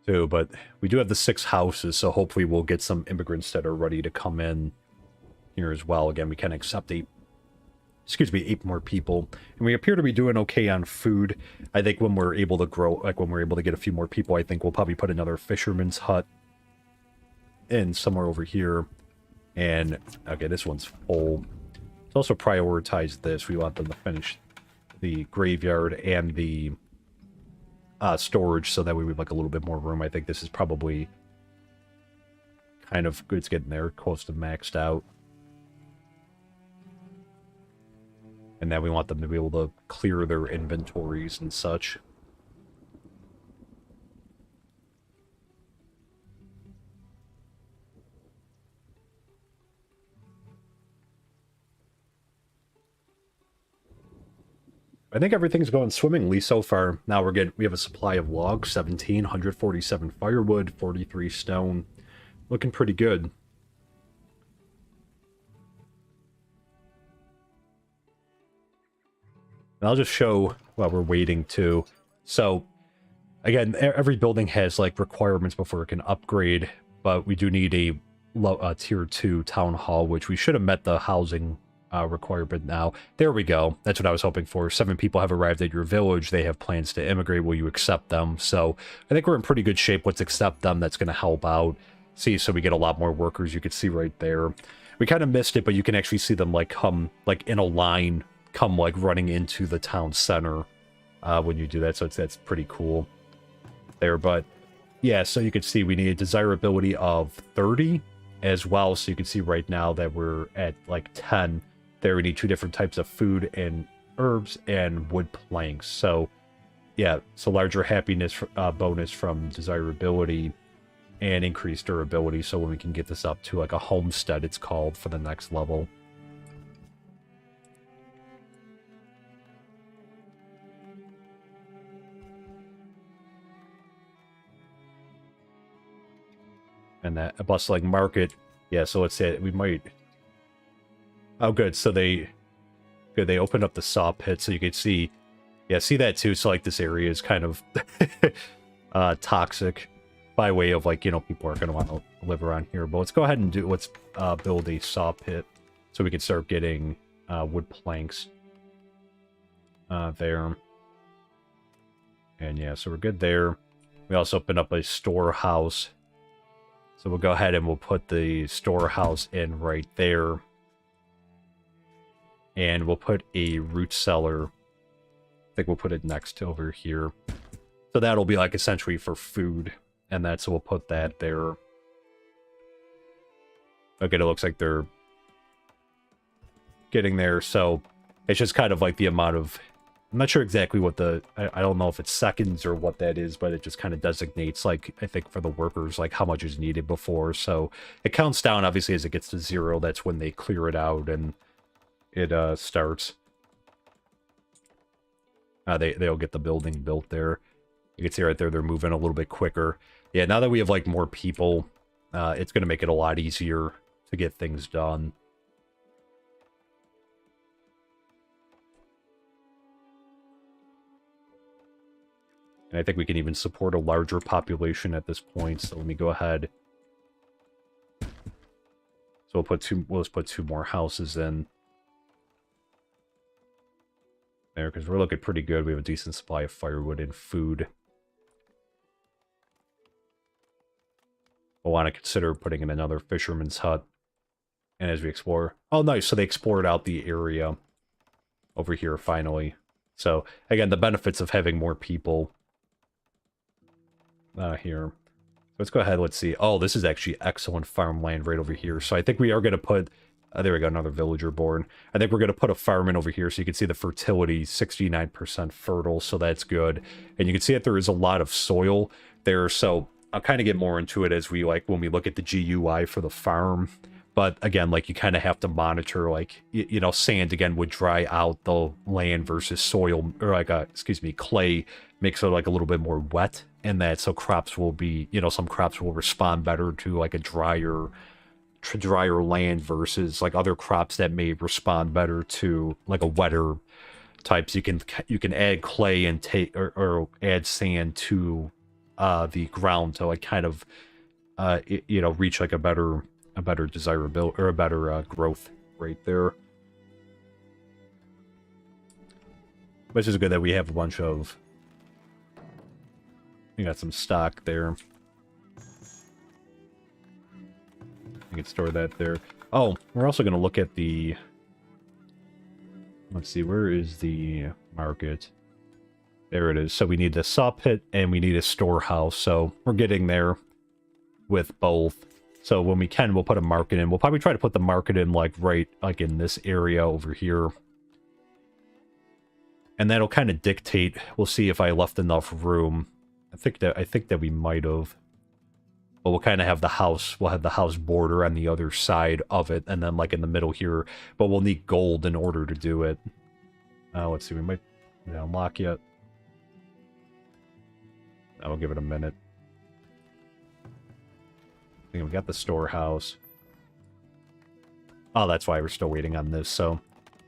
Too, but we do have the 6 houses, so hopefully we'll get some immigrants that are ready to come in here as well. Again, we can accept 8 more people, and we appear to be doing okay on food. I think when we're able to grow, like when we're able to get a few more people, I think we'll probably put another fisherman's hut in somewhere over here. And okay, this one's full. Let's also prioritize this. We want them to finish the graveyard and the storage, so that way we have like a little bit more room. I think this is probably kind of good. It's getting there, close to maxed out. And then we want them to be able to clear their inventories and such. I think everything's going swimmingly so far. Now we have a supply of logs, 17, 147 firewood, 43 stone. Looking pretty good. And I'll just show while we're waiting too. So again, every building has like requirements before it can upgrade, but we do need a tier 2 town hall, which we should have met the housing requirement now. There we go. That's what I was hoping for. 7 people have arrived at your village. They have plans to immigrate. Will you accept them? So I think we're in pretty good shape. Let's accept them. That's going to help out. See, so we get a lot more workers. You can see right there. We kind of missed it, but you can actually see them like come like in a line, come like running into the town center when you do that. So that's pretty cool there. But yeah, so you can see we need a desirability of 30 as well. So you can see right now that we're at like 10. There we need 2 different types of food and herbs and wood planks. So yeah, so larger happiness bonus from desirability and increased durability. So when we can get this up to like a homestead, it's called, for the next level. And that a bustling market. Yeah, so let's say we might... Oh, good. So they opened up the saw pit, so you could see... Yeah, see that too. So like this area is kind of toxic by way of like, you know, people aren't going to want to live around here. But let's go ahead and let's build a saw pit so we can start getting wood planks there. And yeah, so we're good there. We also opened up a storehouse. So we'll go ahead and we'll put the storehouse in right there. And we'll put a root cellar. I think we'll put it next to over here. So that'll be like essentially for food. And so we'll put that there. Okay, it looks like they're getting there. So it's just kind of like the amount of... I'm not sure exactly what I don't know if it's seconds or what that is, but it just kind of designates, like, I think for the workers, like how much is needed before. So it counts down, obviously, as it gets to 0. That's when they clear it out and it starts. They'll get the building built there. You can see right there, they're moving a little bit quicker. Yeah, now that we have, like, more people, it's going to make it a lot easier to get things done. And I think we can even support a larger population at this point. So let me go ahead. So let's put 2 more houses in there, because we're looking pretty good. We have a decent supply of firewood and food. We'll want to consider putting in another fisherman's hut. And as we explore... Oh, nice. So they explored out the area over here, finally. So, again, the benefits of having more people... here. Let's go ahead, let's see. Oh, this is actually excellent farmland right over here. So I think we are going to put... there we go, another villager born. I think we're going to put a farm in over here so you can see the fertility, 69% fertile, so that's good. And you can see that there is a lot of soil there, so I'll kind of get more into it as we, like, when we look at the GUI for the farm. But again, like, you kind of have to monitor, like, you know, sand, again, would dry out the land versus soil, or like, excuse me, clay makes it, like, a little bit more wet. And that, so crops will be, you know, some crops will respond better to, like, a drier land versus, like, other crops that may respond better to, like, a wetter types. You can add clay and take, or add sand to the ground to, like, kind of, you know, reach, like, a better desirability, or a better growth rate there. Which is good that we have a bunch of... We got some stock there. You can store that there. Oh, we're also going to look at the... Let's see, where is the market? There it is. So we need the saw pit and we need a storehouse. So we're getting there with both. So when we can, we'll put a market in. We'll probably try to put the market in, like, right, like, in this area over here. And that'll kind of dictate... We'll see if I left enough room. I think that we might have. But we'll kind of have the house. We'll have the house border on the other side of it, and then, like, in the middle here. But we'll need gold in order to do it. Let's see. We might unlock yet. I'll give it a minute. I think we got the storehouse. Oh, that's why we're still waiting on this. So,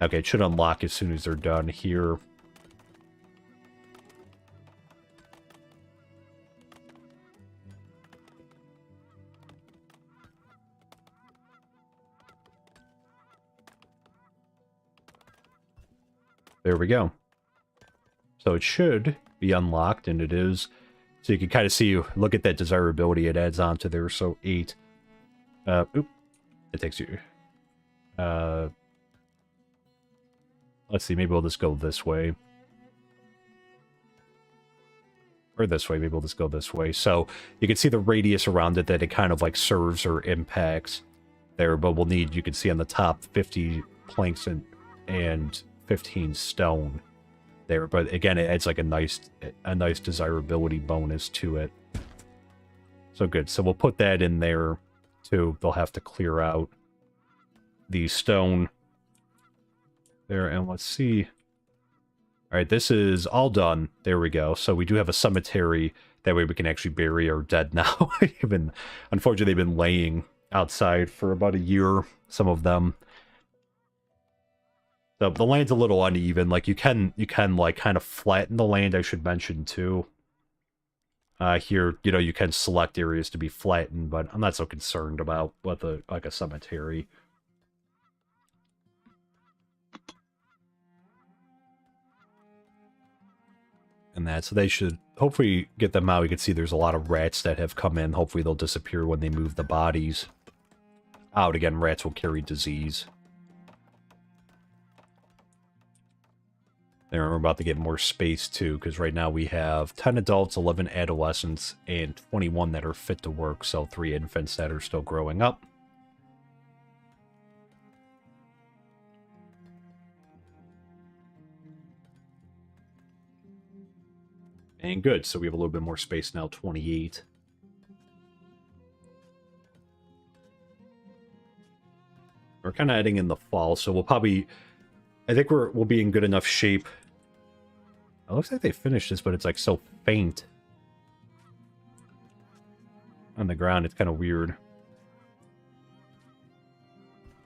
okay, it should unlock as soon as they're done here. There we go. So it should be unlocked, and it is. So you can kind of see, look at that desirability it adds on to there. So 8. Oop. It takes you. Let's see, maybe we'll just go this way. Or this way, maybe we'll just go this way. So you can see the radius around it that it kind of like serves or impacts there, but we'll need, you can see on the top, 50 planks and 15 stone there. But again, it adds like a nice desirability bonus to it. So good. So we'll put that in there too. They'll have to clear out the stone there, and let's see. All right, this is all done. There we go. So we do have a cemetery. That way we can actually bury our dead now. Unfortunately, they've been laying outside for about a year, some of them. So the land's a little uneven. Like you can like kind of flatten the land, I should mention too. Here, you know, you can select areas to be flattened, but I'm not so concerned about what like a cemetery. And that, so they should hopefully get them out. You can see there's a lot of rats that have come in. Hopefully they'll disappear when they move the bodies out. Again, rats will carry disease. And we're about to get more space too, because right now we have 10 adults, 11 adolescents, and 21 that are fit to work. So 3 infants that are still growing up. And good, so we have a little bit more space now, 28. We're kind of heading in the fall, so we'll probably... I think we'll be in good enough shape. It looks like they finished this, but it's like so faint. On the ground, it's kind of weird.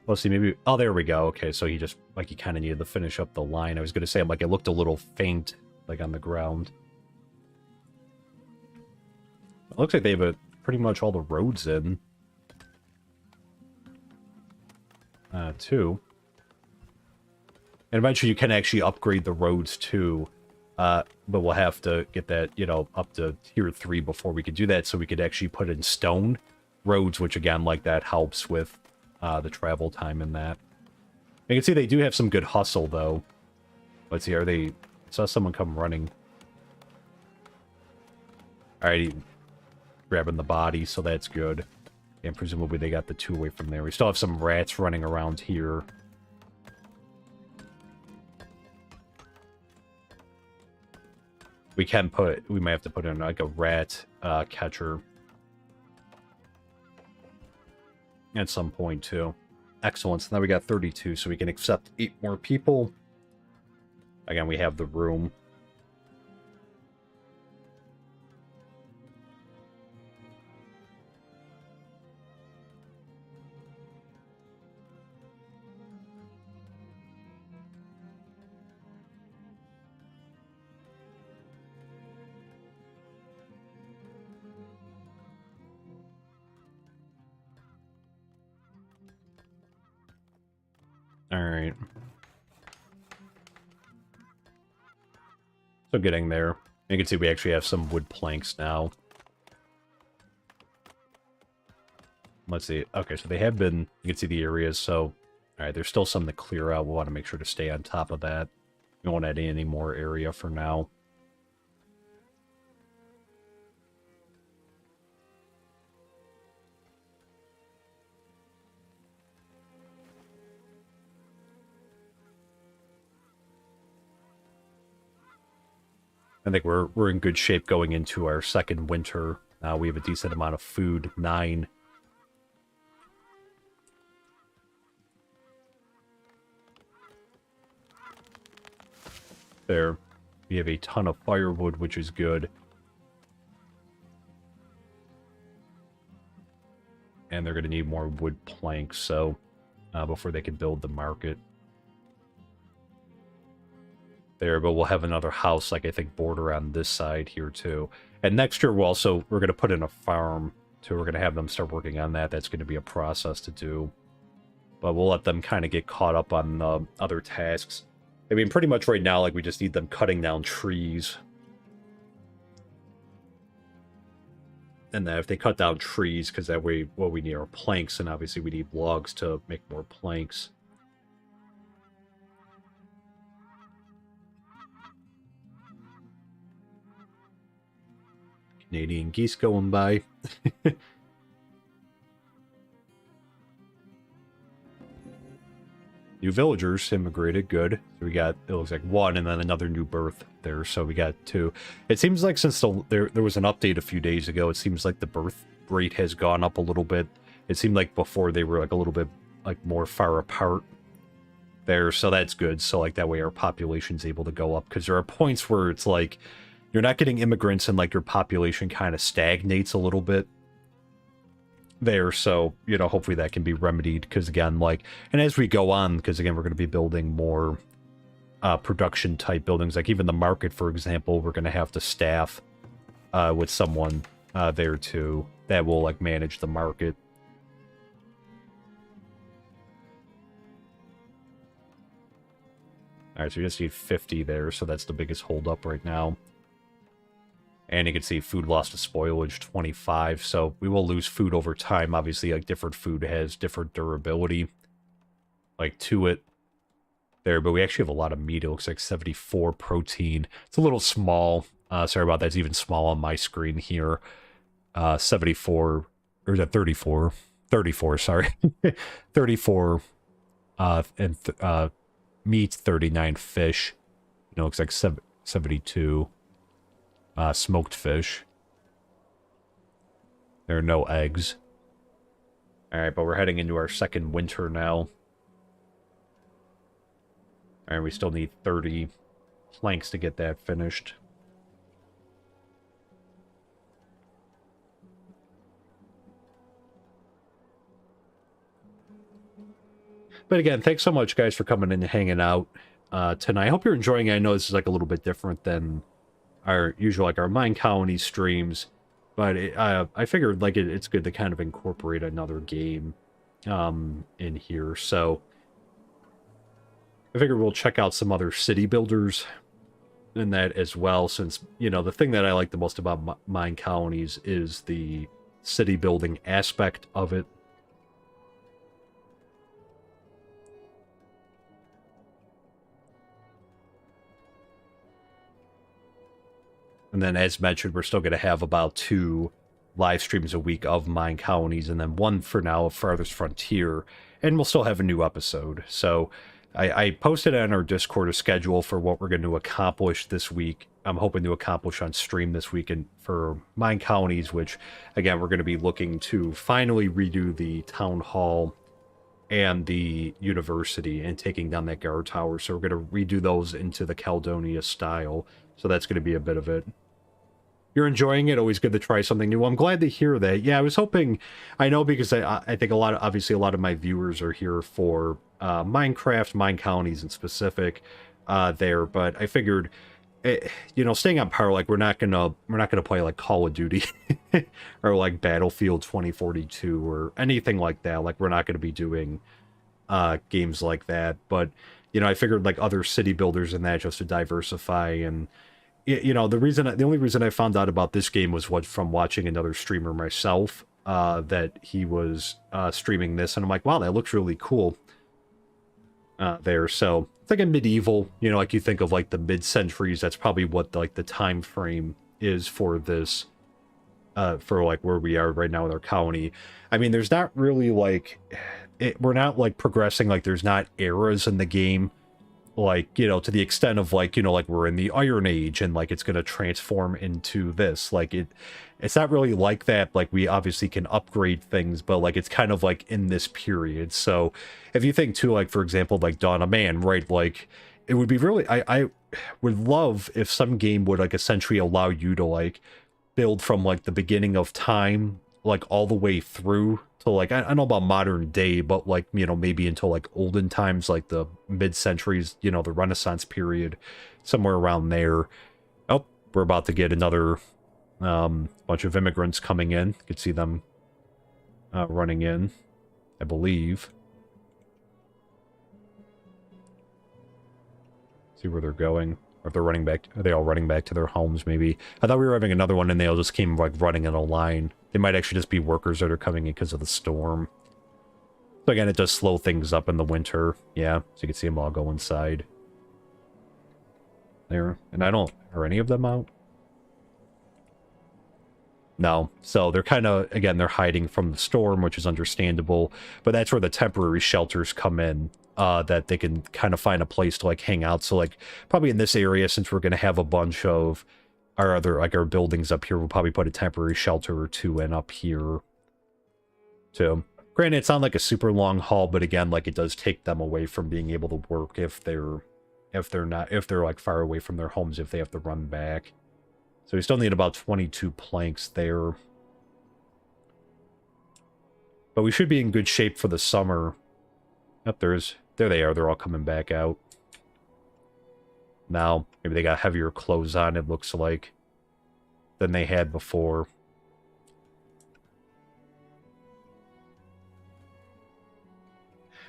Let's see, maybe... Oh, there we go. Okay, so he just... Like, he kind of needed to finish up the line. I was going to say, like, it looked a little faint, like, on the ground. It looks like they have pretty much all the roads in. Too. And eventually you can actually upgrade the roads too. But we'll have to get that, you know, up to tier 3 before we could do that. So we could actually put in stone roads, which again, like that helps with the travel time in that. You can see they do have some good hustle though. Let's see, I saw someone come running. Alright. Grabbing the body, so that's good. And presumably they got the 2 away from there. We still have some rats running around here. We might have to put in like a rat catcher at some point too. Excellent. So now we got 32, so we can accept 8 more people. Again, we have the room. Alright. So getting there. You can see we actually have some wood planks now. Let's see. Okay, so they have been... You can see the areas, so... Alright, there's still some to clear out. We'll want to make sure to stay on top of that. We won't add any more area for now. I think we're in good shape going into our second winter. We have a decent amount of food, 9. There. We have a ton of firewood, which is good. And they're going to need more wood planks, so before they can build the market. There, but we'll have another house, like I think, border on this side here too. And next year we're going to put in a farm too. We're going to have them start working on that. That's going to be a process to do. But we'll let them kind of get caught up on other tasks. I mean, pretty much right now, like, we just need them cutting down trees. And then if they cut down trees, because that way, what we need are planks, and obviously we need logs to make more planks. Canadian geese going by. New villagers immigrated, good. So we got, it looks like one and then another new birth there, so we got two. It seems like since there was an update a few days ago, it seems like the birth rate has gone up a little bit. It seemed like before they were like a little bit like more far apart there, so that's good. So like that way our population's able to go up, because there are points where it's like you're not getting immigrants and like your population kind of stagnates a little bit there. So, you know, hopefully that can be remedied, because again, like, and as we go on, because again, we're going to be building more production type buildings, like even the market, for example, we're going to have to staff with someone there too that will like manage the market. All right, so we just need 50 there, so that's the biggest holdup right now. And you can see food loss to spoilage, 25. So we will lose food over time. Obviously, like different food has different durability, like to it there. But we actually have a lot of meat. It looks like 74 protein. It's a little small. Sorry about that. It's even small on my screen here. 74, or is that 34? 34, sorry. 34 and meat, 39 fish. You know, looks like 72. Smoked fish. There are no eggs. Alright, but we're heading into our second winter now. Alright, we still need 30 planks to get that finished. But again, thanks so much, guys, for coming in and hanging out tonight. I hope you're enjoying it. I know this is like a little bit different than our usual, like our Minecolonies streams, but I figured like it's good to kind of incorporate another game in here. So I figured we'll check out some other city builders in that as well, since, you know, the thing that I like the most about Minecolonies is the city building aspect of it. And then, as mentioned, we're still going to have about 2 live streams a week of Minecolonies, and then 1 for now of Farthest Frontier, and we'll still have a new episode. So I posted on our Discord a schedule for what we're going to accomplish this week. I'm hoping to accomplish on stream this week and for Minecolonies, which, again, we're going to be looking to finally redo the Town Hall and the University and taking down that guard tower. So we're going to redo those into the Caledonia style. So that's going to be a bit of it. You're enjoying it. Always good to try something new. I'm glad to hear that. Yeah, I was hoping, I know, because I think obviously a lot of my viewers are here for Minecraft, Minecolonies in specific there, but I figured, you know, staying on par, like we're not gonna play like Call of Duty or like Battlefield 2042 or anything like that. Like we're not gonna be doing games like that. But, you know, I figured like other city builders and that, just to diversify. And you know, the only reason I found out about this game was from watching another streamer myself, that he was streaming this, and I'm like, wow, that looks really cool there. So it's like a medieval, you know, like you think of like the mid-centuries, that's probably what like the time frame is for this, for like where we are right now with our colony. I mean, there's not really like, we're not like progressing, like there's not eras in the game, like, you know, to the extent of like, you know, like we're in the Iron Age and like it's going to transform into this. Like it's not really like that. Like we obviously can upgrade things, but like it's kind of like in this period. So if you think too, like for example, like Dawn of Man, right? Like it would be really, I would love if some game would like essentially allow you to like build from like the beginning of time, like all the way through to like, I don't know about modern day, but like, you know, maybe until like olden times, like the mid-centuries, you know, the Renaissance period, somewhere around there. Oh, we're about to get another bunch of immigrants coming in. You can see them running in, I believe. See where they're going. Or if they're running back, are they all running back to their homes maybe? I thought we were having another one and they all just came like running in a line. They might actually just be workers that are coming in because of the storm. So again, it does slow things up in the winter. Yeah, so you can see them all go inside. There. And I don't... Are any of them out? No. So they're kind of, again, they're hiding from the storm, which is understandable. But that's where the temporary shelters come in, that they can kind of find a place to, like, hang out. So, like, probably in this area, since we're going to have a bunch of our other, like, our buildings up here, we'll probably put a temporary shelter or two in up here, too. Granted, it's not like a super long haul, but again, like, it does take them away from being able to work if they're like far away from their homes, if they have to run back. So we still need about 22 planks there. But we should be in good shape for the summer. Yep, there they are. They're all coming back out. Now, maybe they got heavier clothes on, it looks like, than they had before.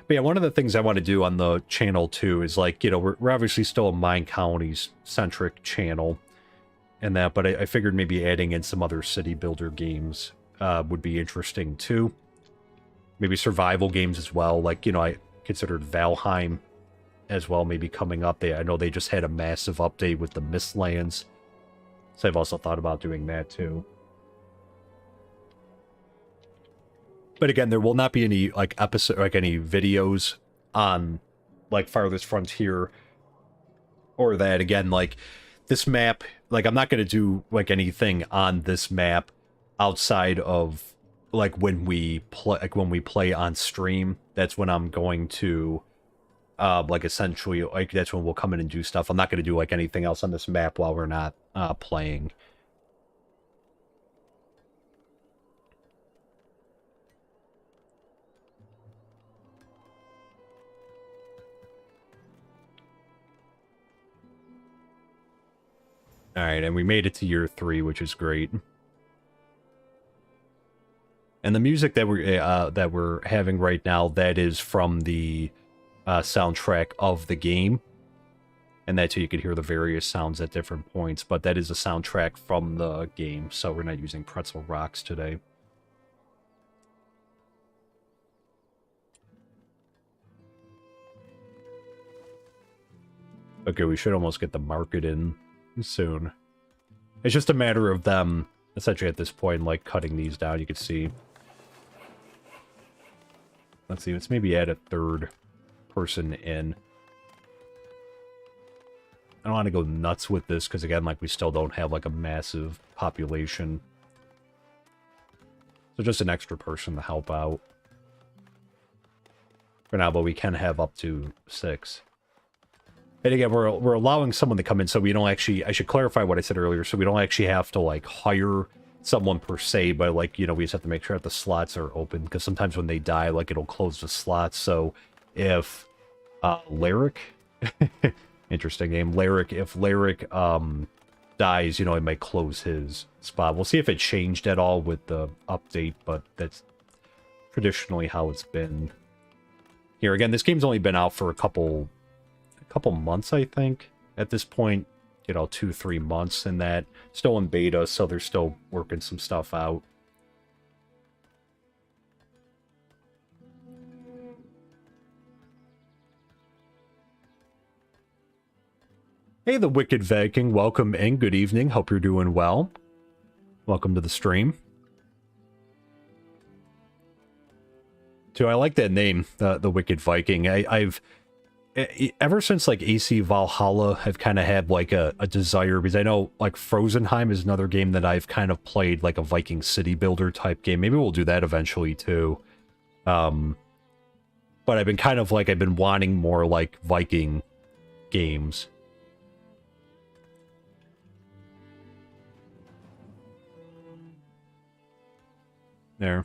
But yeah, one of the things I want to do on the channel, too, is, like, you know, we're obviously still a Minecolonies-centric channel and that, but I figured maybe adding in some other city builder games would be interesting, too. Maybe survival games as well. Like, you know, I considered Valheim as well, maybe coming up. I know they just had a massive update with the Mistlands, so I've also thought about doing that, too. But again, there will not be any, like, any videos on, like, Farthest Frontier or that. Again, like, this map, like, I'm not going to do, like, anything on this map outside of, like, when we play on stream. That's when I'm going to, like, essentially, like, that's when we'll come in and do stuff. I'm not going to do, like, anything else on this map while we're not playing. All right, and we made it to year 3, which is great. And the music that we're having right now, that is from the soundtrack of the game, and that's how you could hear the various sounds at different points. But that is a soundtrack from the game, so we're not using pretzel rocks today. Okay, we should almost get the market in soon. It's just a matter of them, essentially at this point, like, cutting these down. You can see. Let's see, let's maybe add a third person in. I don't want to go nuts with this, because again, like, we still don't have, like, a massive population. So just an extra person to help out. For now, but we can have up to 6. And again, we're allowing someone to come in, so we don't actually... I should clarify what I said earlier, so we don't actually have to, like, hire someone per se, but, like, you know, we just have to make sure that the slots are open, because sometimes when they die, like, it'll close the slots. So if Lyric... interesting name. If Lyric dies, you know, it might close his spot. We'll see if it changed at all with the update, but that's traditionally how it's been. Here, again, this game's only been out for a couple months, I think, at this point. You know, 2-3 months, and that still in beta, so they're still working some stuff out. Hey, the Wicked Viking, welcome and good evening. Hope you're doing well. Welcome to the stream. Too, I like that name, the Wicked Viking. I've ever since, like, AC Valhalla, I've kind of had, like, a desire, because I know, like, Frozenheim is another game that I've kind of played, like a Viking city builder type game. Maybe we'll do that eventually, too. But I've been kind of, like, I've been wanting more, like, Viking games. There.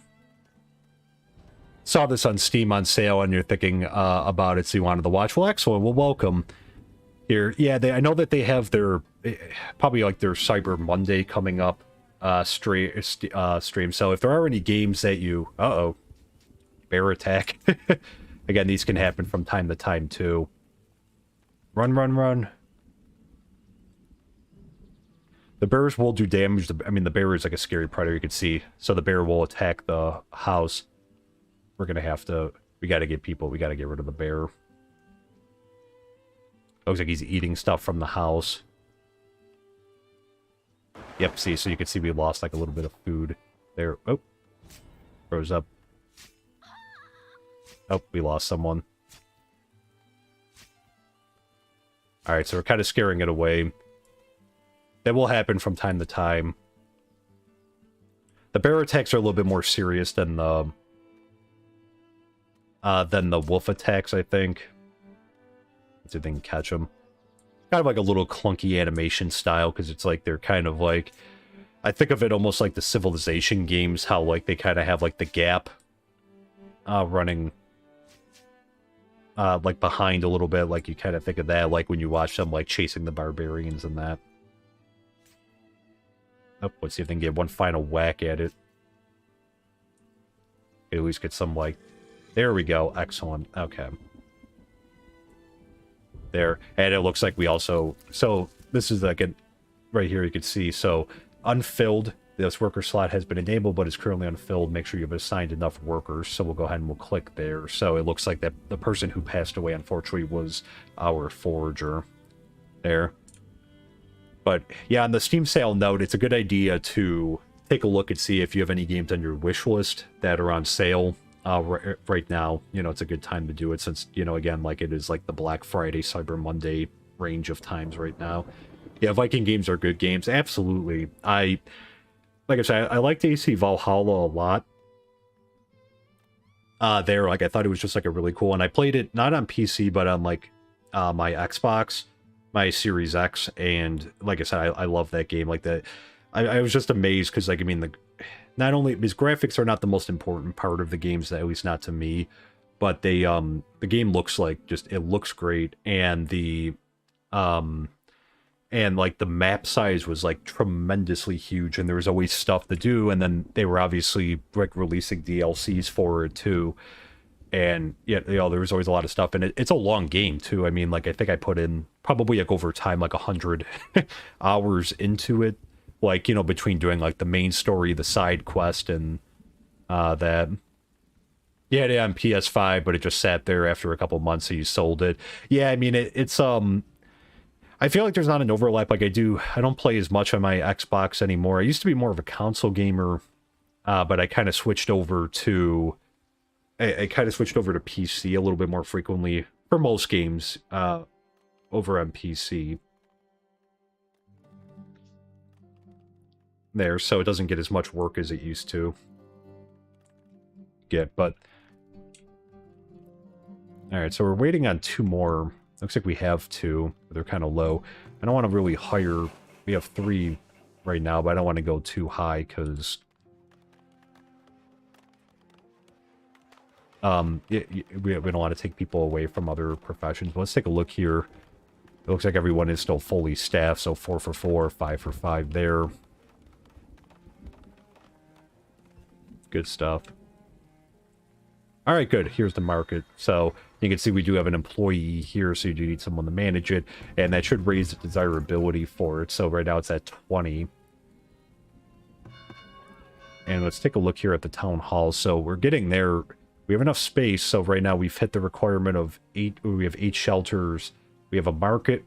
Saw this on Steam on sale, and you're thinking about it, so you wanted to watch. Well, excellent. Well, welcome. Here, yeah, I know that they have their, probably, like, their Cyber Monday coming up stream. So if there are any games that you... Uh-oh. Bear attack. Again, these can happen from time to time, too. Run, run, run. The bears will do damage. I mean, the bear is like a scary predator, you can see. So the bear will attack the house. We're gonna have to... We gotta get rid of the bear. Looks like he's eating stuff from the house. Yep, see, so you can see we lost like a little bit of food there. Oh, froze up. Oh, we lost someone. Alright, so we're kind of scaring it away. That will happen from time to time. The bear attacks are a little bit more serious than the wolf attacks, I think. Let's see if they can catch them. Kind of like a little clunky animation style, because it's like they're kind of like... I think of it almost like the Civilization games, how like they kind of have like the gap running like behind a little bit, like you kind of think of that like when you watch them like chasing the barbarians and that. Oh, let's see if they can get one final whack at it. At least get some like... There we go. Excellent. Okay. There. And it looks like we also... So, this is like a... Right here you can see. So, unfilled. This worker slot has been enabled, but is currently unfilled. Make sure you've assigned enough workers. So we'll go ahead and we'll click there. So it looks like that the person who passed away, unfortunately, was our forager. There. But, yeah, on the Steam sale note, it's a good idea to take a look and see if you have any games on your wish list that are on sale. Right now, you know, it's a good time to do it since, you know, again, like it is like the Black Friday, Cyber Monday range of times right now. Yeah, Viking games are good games. Absolutely. Like I said, I liked AC Valhalla a lot. Like I thought it was just like a really cool, and I played it not on PC, but on like my Xbox, my Series X, and like I said, I love that game. Like that, I was just amazed because like I mean not only because graphics are not the most important part of the games, at least not to me, but they the game looks like it looks great, and the and like the map size was like tremendously huge, and there was always stuff to do, and then they were obviously like releasing DLCs for it too, and yeah, you know, there was always a lot of stuff, and it's a long game too. I mean, like I think I put in probably like over time like 100 hours into it. Like, you know, between doing, like, the main story, the side quest, and that. Yeah, it on PS5, but it just sat there after a couple months, so you sold it. Yeah, I mean, it's, I feel like there's not an overlap. Like, I don't play as much on my Xbox anymore. I used to be more of a console gamer, but I kind of switched over to... I kind of switched over to PC a little bit more frequently, for most games, over on PC. There, so it doesn't get as much work as it used to get, but alright, so we're waiting on 2 more. Looks like we have 2, but they're kind of low. I don't want to really hire... We have 3 right now, but I don't want to go too high, because we don't want to take people away from other professions. But let's take a look here. It looks like everyone is still fully staffed, so 4 for 4, 5 for 5 there. Good stuff. Alright, good. Here's the market. So, you can see we do have an employee here, so you do need someone to manage it, and that should raise the desirability for it. So right now it's at 20. And let's take a look here at the town hall. So we're getting there. We have enough space, so right now we've hit the requirement of 8. We have 8 shelters. We have a market,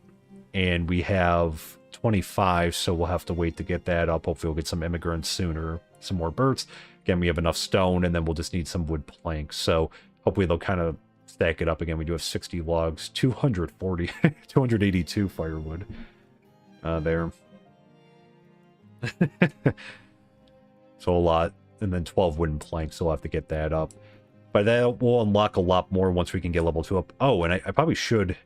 and we have 25, so we'll have to wait to get that up. Hopefully we'll get some immigrants sooner, some more birds. Again, we have enough stone, and then we'll just need some wood planks. So hopefully they'll kind of stack it up again. We do have 60 logs, 240, 282 firewood there. So a lot. And then 12 wooden planks, so we'll have to get that up. But that will unlock a lot more once we can get level 2 up. Oh, and I probably should...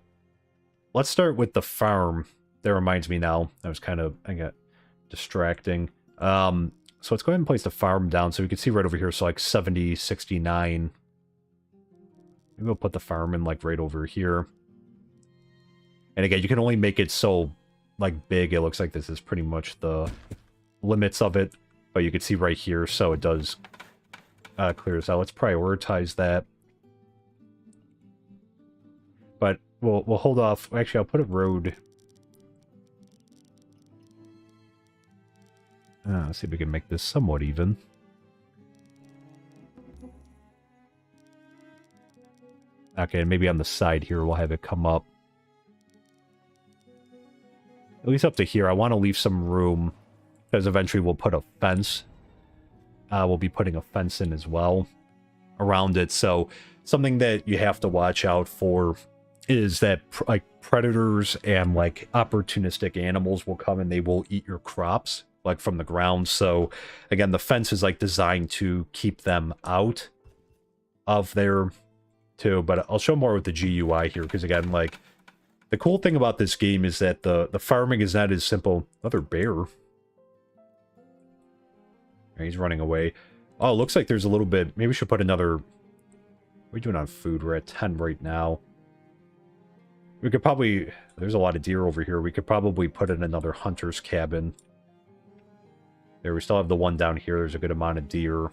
Let's start with the farm. That reminds me now. I got distracting. So let's go ahead and place the farm down so we can see right over here. So like 70, 69. Maybe we'll put the farm in like right over here. And again, you can only make it so like big. It looks like this is pretty much the limits of it. But you can see right here, so it does clear this out. Let's prioritize that. But we'll hold off. Actually, I'll put a road... let's see if we can make this somewhat even. Okay, maybe on the side here we'll have it come up. At least up to here. I want to leave some room. because eventually we'll put a fence. We'll be putting a fence in as well around it. So something that you have to watch out for is that like predators and like opportunistic animals will come and they will eat your crops like from the ground. So again, the fence is like designed to keep them out of there too. But I'll show more with the GUI here because again, like the cool thing about this game is that the farming is not as simple. Another bear. He's running away. Oh, it looks like there's a little bit. Maybe we should put another. What are we doing on food? We're at 10 right now. We could probably... There's a lot of deer over here. We could probably put in another hunter's cabin. There, we still have the one down here. There's a good amount of deer.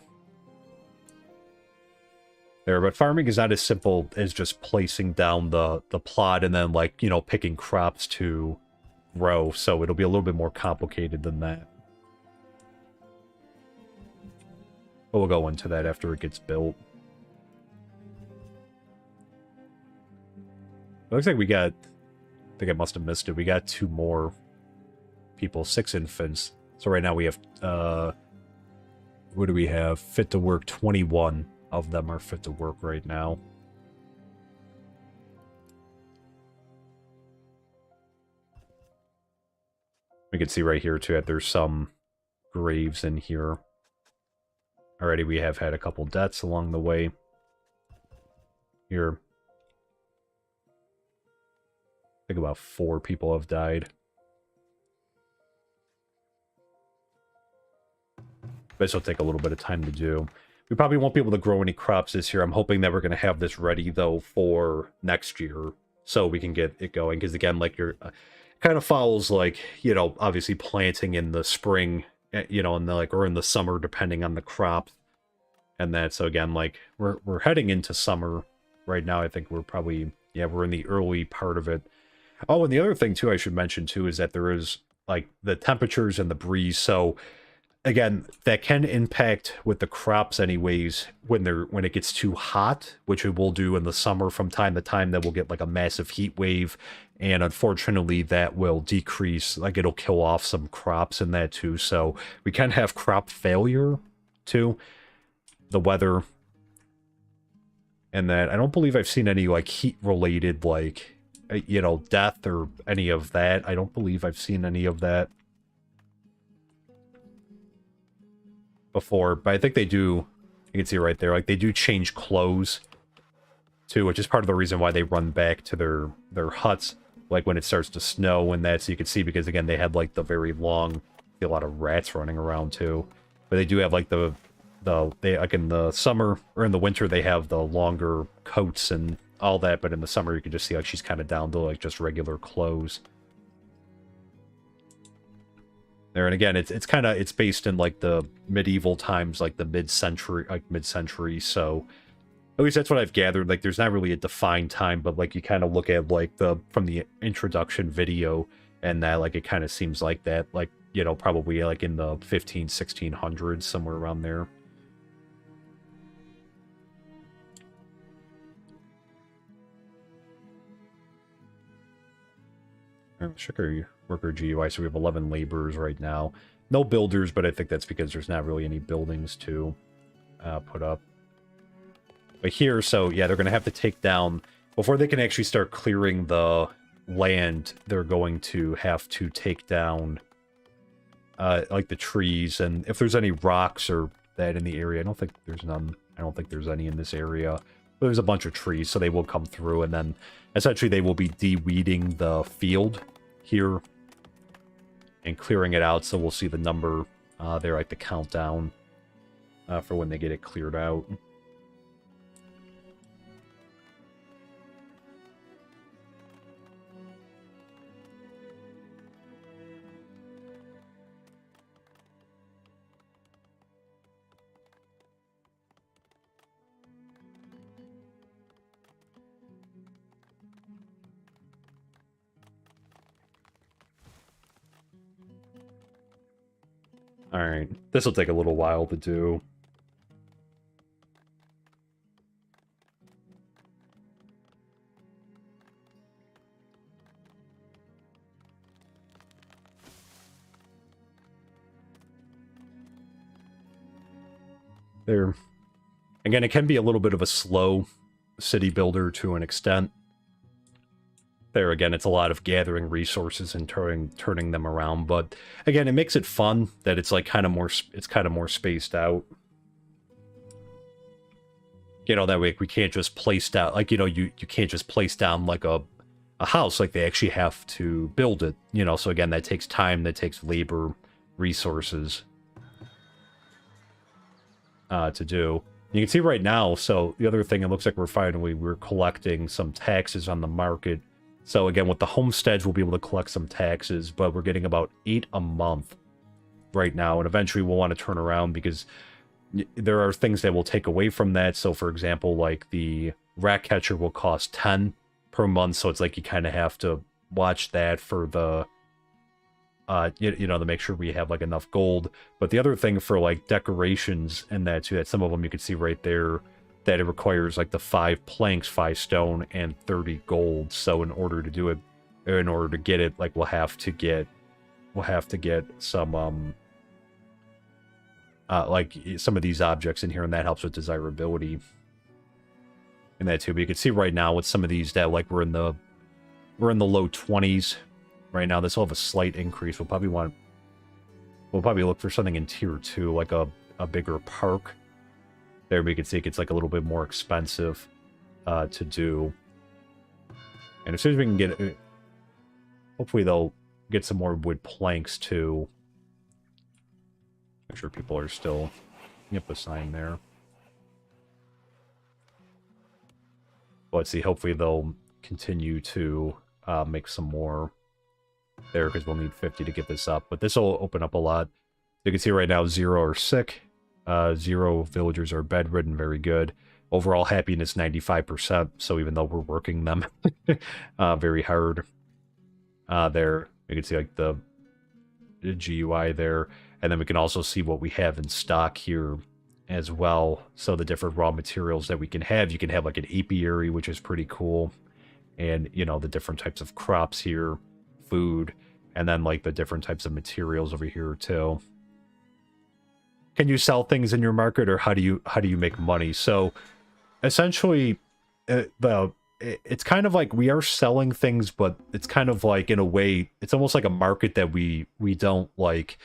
There, but farming is not as simple as just placing down the plot and then, like, you know, picking crops to grow. So it'll be a little bit more complicated than that. But we'll go into that after it gets built. It looks like we got... I think I must have missed it. We got 2 more people. 6 infants. So right now we have... what do we have? Fit to work. 21 of them are fit to work right now. We can see right here too that there's some graves in here. Already we have had a couple deaths along the way. Here. I think about 4 people have died. This will take a little bit of time to do. We probably won't be able to grow any crops this year. I'm hoping that we're going to have this ready, though, for next year. So we can get it going. Because, again, like, you're... kind of follows, like, you know, obviously planting in the spring, you know, in the, like, or in the summer, depending on the crop. And that, so again, like, we're heading into summer right now. I think we're probably... Yeah, we're in the early part of it. Oh, and the other thing, too, I should mention, too, is that there is, like, the temperatures and the breeze. So, again, that can impact with the crops anyways when it gets too hot, which it will do in the summer from time to time. That we'll get, like, a massive heat wave. And unfortunately, that will decrease, like, it'll kill off some crops in that, too. So, we can have crop failure, too. The weather. And that, I don't believe I've seen any, like, heat-related, like... you know, death or any of that. I don't believe I've seen any of that before, but I think they do. You can see right there, like, they do change clothes too, which is part of the reason why they run back to their huts, like when it starts to snow and that. So you can see, because again, they had like the very long, a lot of rats running around too, but they do have like they like in the summer or in the winter they have the longer coats and all that, but in the summer you can just see like she's kind of down to like just regular clothes there. And again, it's kind of, it's based in like the medieval times, like the mid-century, so at least that's what I've gathered. Like, there's not really a defined time, but like you kind of look at like from the introduction video and that, like, it kind of seems like that, like, you know, probably like in the 1600s, somewhere around there. Check our worker GUI. So we have 11 laborers right now. No builders, but I think that's because there's not really any buildings to put up. But here, so yeah, they're going to have to take down... Before they can actually start clearing the land, they're going to have to take down like the trees. And if there's any rocks or that in the area, I don't think there's none. I don't think there's any in this area. But there's a bunch of trees, so they will come through. And then essentially they will be de-weeding the field here and clearing it out, so we'll see the number there, like the countdown for when they get it cleared out. Alright, this will take a little while to do. There, again, it can be a little bit of a slow city builder to an extent. There again, it's a lot of gathering resources and turning them around, but again, it makes it fun that it's like kind of more spaced out. You know, that way we can't just place down, like, you know, you can't just place down like a house, like they actually have to build it, you know, so again, that takes time, that takes labor, resources to do. You can see right now, so the other thing, it looks like we're collecting some taxes on the market. So again, with the homesteads, we'll be able to collect some taxes, but we're getting about 8 a month right now, and eventually we'll want to turn around because there are things that will take away from that. So for example, like the rat catcher will cost 10 per month, so it's like you kind of have to watch that for the you know, to make sure we have like enough gold. But the other thing for like decorations and that too, that some of them you can see right there, that it requires like the 5 planks, 5 stone, and 30 gold. So in order to do it, or in order to get it, like we'll have to get some like some of these objects in here, and that helps with desirability and that too. But you can see right now with some of these that like we're in the low 20s right now. This will have a slight increase. We'll probably look for something in tier 2, like a bigger park. There we can see it gets like a little bit more expensive to do. And as soon as we can get it, hopefully they'll get some more wood planks too. Make sure people are still, yep, a sign there. Let's see, hopefully they'll continue to make some more there, because we'll need 50 to get this up. But this will open up a lot. You can see right now 0 are sick. 0 villagers are bedridden, very good. Overall happiness 95%, so even though we're working them very hard. There, you can see like the GUI there, and then we can also see what we have in stock here as well. So the different raw materials that we can have. You can have like an apiary, which is pretty cool, and you know, the different types of crops here, food, and then like the different types of materials over here too. Can you sell things in your market, or how do you make money? So essentially it's kind of like we are selling things, but it's kind of like, in a way, it's almost like a market that we don't like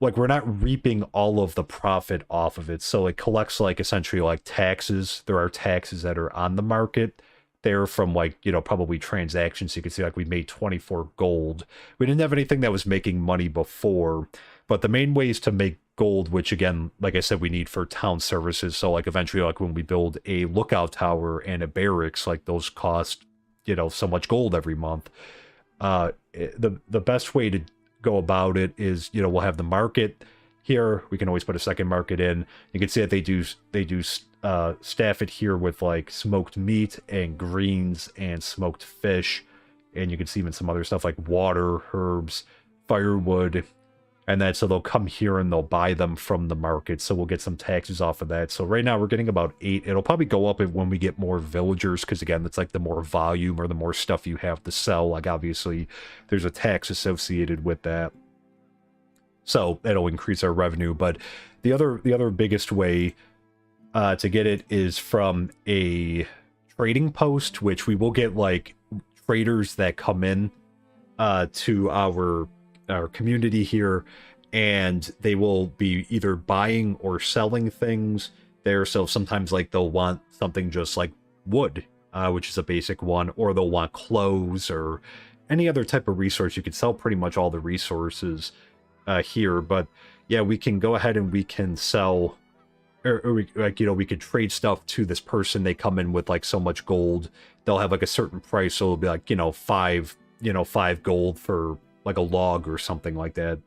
we're not reaping all of the profit off of it. So it collects like essentially like taxes. There are taxes that are on the market there from like, you know, probably transactions. You can see like we made 24 gold. We didn't have anything that was making money before, but the main ways to make gold, which again, like I said, we need for town services. So like eventually, like when we build a lookout tower and a barracks, like those cost, you know, so much gold every month. The best way to go about it is, you know, we'll have the market here. We can always put a second market in. You can see that they do staff it here with like smoked meat and greens and smoked fish, and you can see even some other stuff like water, herbs, firewood. And then, so they'll come here and they'll buy them from the market. So we'll get some taxes off of that. So right now we're getting about 8. It'll probably go up when we get more villagers, because again, it's like the more volume or the more stuff you have to sell. Like obviously there's a tax associated with that. So it'll increase our revenue. But the other biggest way to get it is from a trading post, which we will get like traders that come in to our community here, and they will be either buying or selling things there. So sometimes like they'll want something just like wood, which is a basic one, or they'll want clothes or any other type of resource. You can sell pretty much all the resources here. But yeah, we can go ahead and we can sell, or we, like, you know, we could trade stuff to this person. They come in with like so much gold, they'll have like a certain price, so it'll be like, you know, 5 gold for like a log or something like that.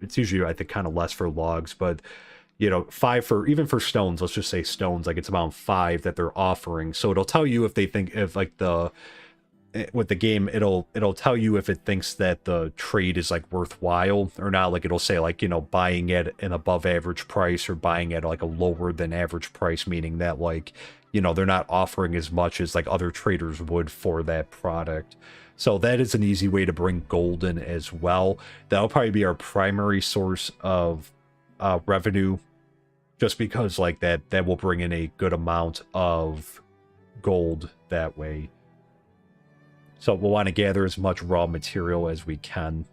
It's usually, I think, kind of less for logs, but you know, 5 for, even for stones, let's just say stones, like it's about 5 that they're offering. So it'll tell you if they think, if like with the game, it'll tell you if it thinks that the trade is like worthwhile or not. Like it'll say like, you know, buying at an above average price or buying at like a lower than average price, meaning that like, you know, they're not offering as much as like other traders would for that product. So that is an easy way to bring gold in as well. That'll probably be our primary source of revenue just because like that will bring in a good amount of gold that way. So we'll want to gather as much raw material as we can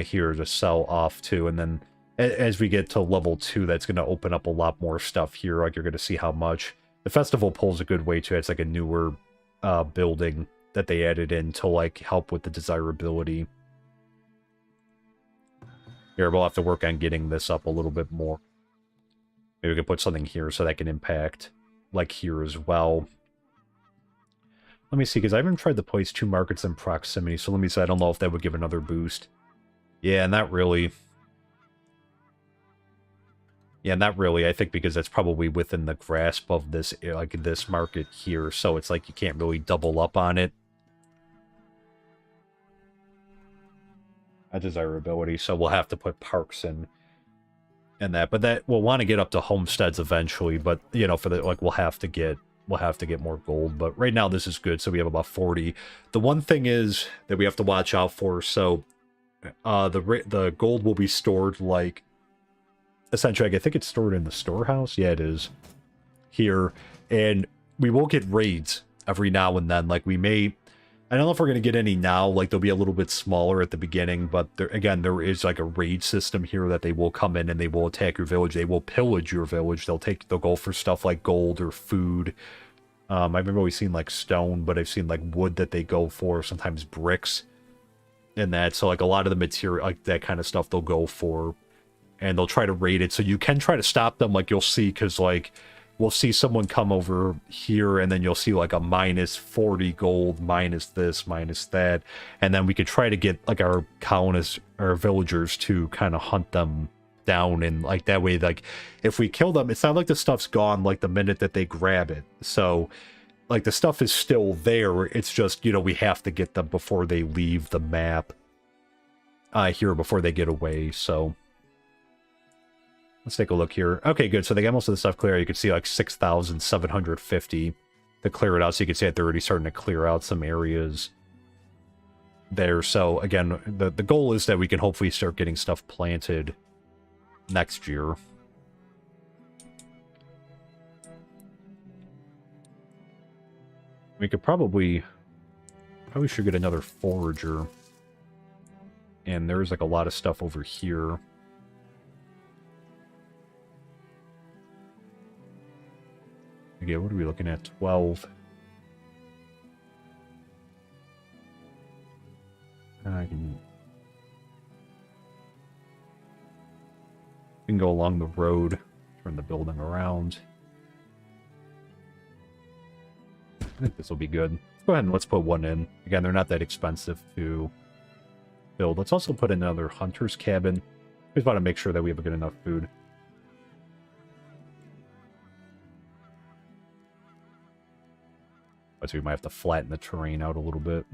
here to sell off to, and then as we get to level 2, that's going to open up a lot more stuff here. Like, you're going to see how much. The festival pole's a good way to. It's like a newer building that they added in to, like, help with the desirability. Here, we'll have to work on getting this up a little bit more. Maybe we can put something here so that can impact, like, here as well. Let me see, because I haven't tried to place 2 markets in proximity, so let me see. I don't know if that would give another boost. Yeah, not really. Yeah, not really. I think because that's probably within the grasp of this, like, this market here, so it's like you can't really double up on it. A desirability, so we'll have to put parks in that, but that we'll want to get up to homesteads eventually, but you know, for the like we'll have to get more gold, but right now this is good, so we have about 40. The one thing is that we have to watch out for, so the gold will be stored, like, essentially, I think it's stored in the storehouse. Yeah, it is here, and we will get raids every now and then. Like, we may, I don't know if we're going to get any now, like, they'll be a little bit smaller at the beginning, but there is like a raid system here that they will come in and they will attack your village. They will pillage your village. They'll go for stuff like gold or food. I've never always seen like stone, but I've seen like wood that they go for, sometimes bricks and that. So like a lot of the material, like that kind of stuff, they'll go for, and they'll try to raid it. So you can try to stop them, like you'll see, because like we'll see someone come over here, and then you'll see like a minus 40 gold, minus this, minus that, and then we could try to get like our colonists, our villagers, to kind of hunt them down, and like that way, like if we kill them, it's not like the stuff's gone like the minute that they grab it. So like the stuff is still there. It's just, you know, we have to get them before they leave the map here, before they get away. So let's take a look here. Okay, good. So they got most of the stuff clear. You can see like 6,750 to clear it out. So you can see that they're already starting to clear out some areas there. So again, the goal is that we can hopefully start getting stuff planted next year. We could probably should get another forager. And there's like a lot of stuff over here. Okay, what are we looking at? 12. I can go along the road, turn the building around. I think this will be good. Let's go ahead and let's put one in. Again, they're not that expensive to build. Let's also put another hunter's cabin. We just want to make sure that we have a good enough food. So we might have to flatten the terrain out a little bit.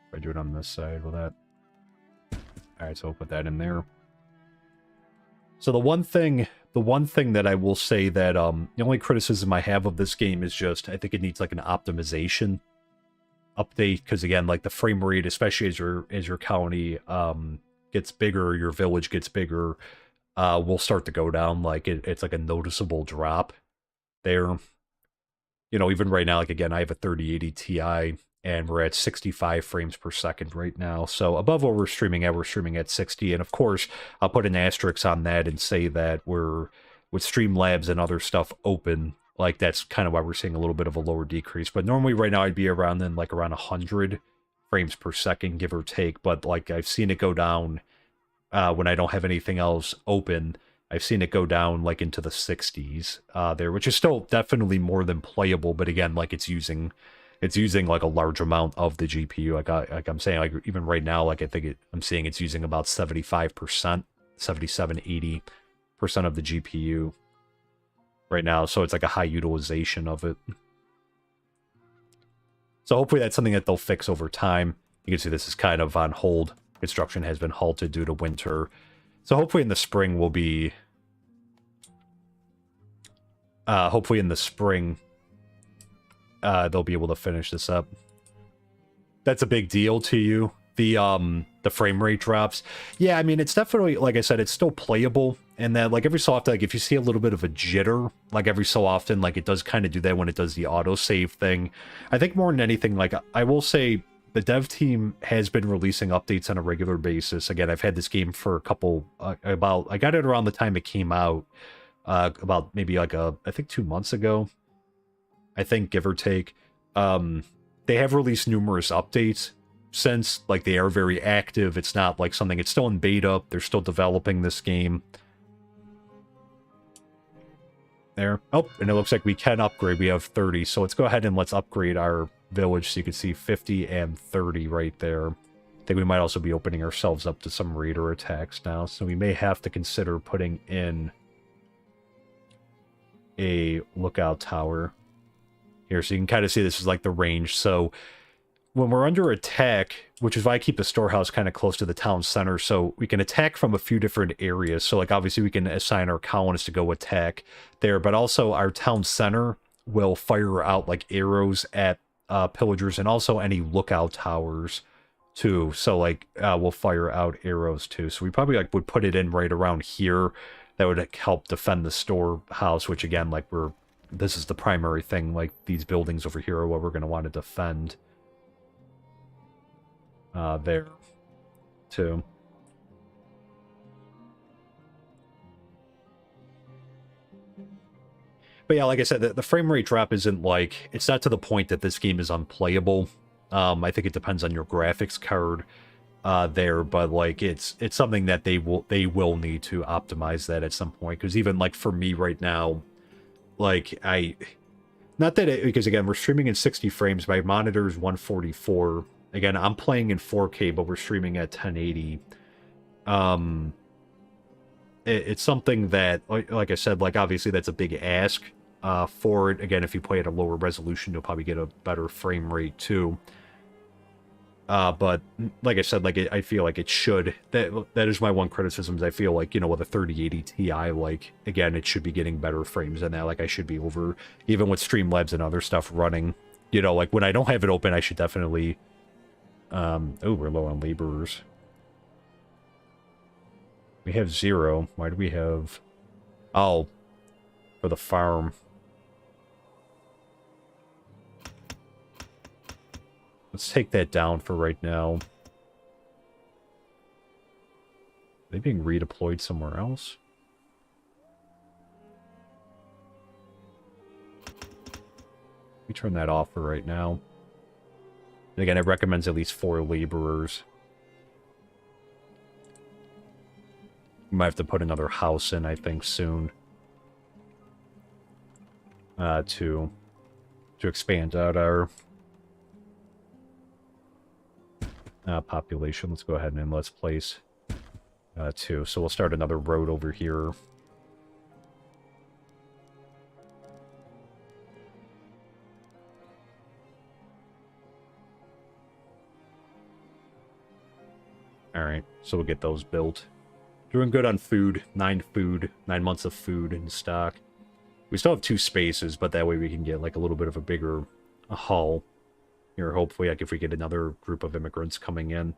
If I do it on this side, will that... Alright, so we'll put that in there. So the one thing that I will say that, the only criticism I have of this game is just, I think it needs like an optimization update, because again, like the frame rate, especially as your colony gets bigger, your village gets bigger, will start to go down. Like it's like a noticeable drop there. You know, even right now, like again, I have a 3080 Ti, and we're at 65 frames per second right now. So above what we're streaming at 60. And of course, I'll put an asterisk on that and say that we're, with Streamlabs and other stuff open, like that's kind of why we're seeing a little bit of a lower decrease. But normally right now I'd be around then like around 100 frames per second, give or take. But like I've seen it go down when I don't have anything else open. I've seen it go down like into the 60s there, which is still definitely more than playable. But again, like it's using like a large amount of the GPU. Like I'm saying, like even right now, like I think I'm seeing it's using about 75%, 77, 80% of the GPU right now. So it's like a high utilization of it. So hopefully that's something that they'll fix over time. You can see this is kind of on hold. Construction has been halted due to winter. So hopefully in the spring will be... hopefully in the spring... they'll be able to finish this up. That's a big deal to you. The the frame rate drops. Yeah, I mean, it's definitely, like I said, it's still playable. And that, like, every so often, like, if you see a little bit of a jitter, like, every so often, like, it does kind of do that when it does the autosave thing. I think more than anything, like, I will say the dev team has been releasing updates on a regular basis. Again, I've had this game for a couple, I got it around the time it came out, about maybe, like, I think 2 months ago, I think, give or take. They have released numerous updates since, like, they are very active. It's not like something, it's still in beta. They're still developing this game. There. Oh, and it looks like we can upgrade. We have 30, so let's go ahead and let's upgrade our village so you can see 50 and 30 right there. I think we might also be opening ourselves up to some raider attacks now, so we may have to consider putting in a lookout tower here, so you can kind of see this is like the range. So when we're under attack, which is why I keep the storehouse kind of close to the town center, so we can attack from a few different areas. So, like, obviously we can assign our colonists to go attack there, but also our town center will fire out, like, arrows at pillagers, and also any lookout towers too. So, like, we'll fire out arrows too. So we probably, like, would put it in right around here. That would help defend the storehouse, which, again, like, this is the primary thing. Like, these buildings over here are what we're going to want to defend. There, too. But yeah, like I said, the frame rate drop isn't like, it's not to the point that this game is unplayable. I think it depends on your graphics card there, but like it's something that they will need to optimize that at some point. Because even like for me right now, like not that because again we're streaming in 60 frames, my monitor is 144. Again, I'm playing in 4K, but we're streaming at 1080. It's something that, like I said, like obviously that's a big ask for it. Again, if you play at a lower resolution, you'll probably get a better frame rate too. But like I said, like I feel like it should. That is my one criticism. Is I feel like, you know, with a 3080 Ti, like again, it should be getting better frames than that. Like I should be over, even with Streamlabs and other stuff running. You know, like when I don't have it open, I should definitely. Oh, we're low on laborers. We have 0. Why do we have... Oh, for the farm. Let's take that down for right now. Are they being redeployed somewhere else? We turn that off for right now. And again, it recommends at least 4 laborers. We might have to put another house in, I think, soon. To expand out our population. Let's go ahead and let's place 2. So we'll start another road over here. Alright, so we'll get those built. Doing good on food. 9 months of food in stock. We still have 2 spaces, but that way we can get like a little bit of a bigger haul here. Hopefully, like if we get another group of immigrants coming in.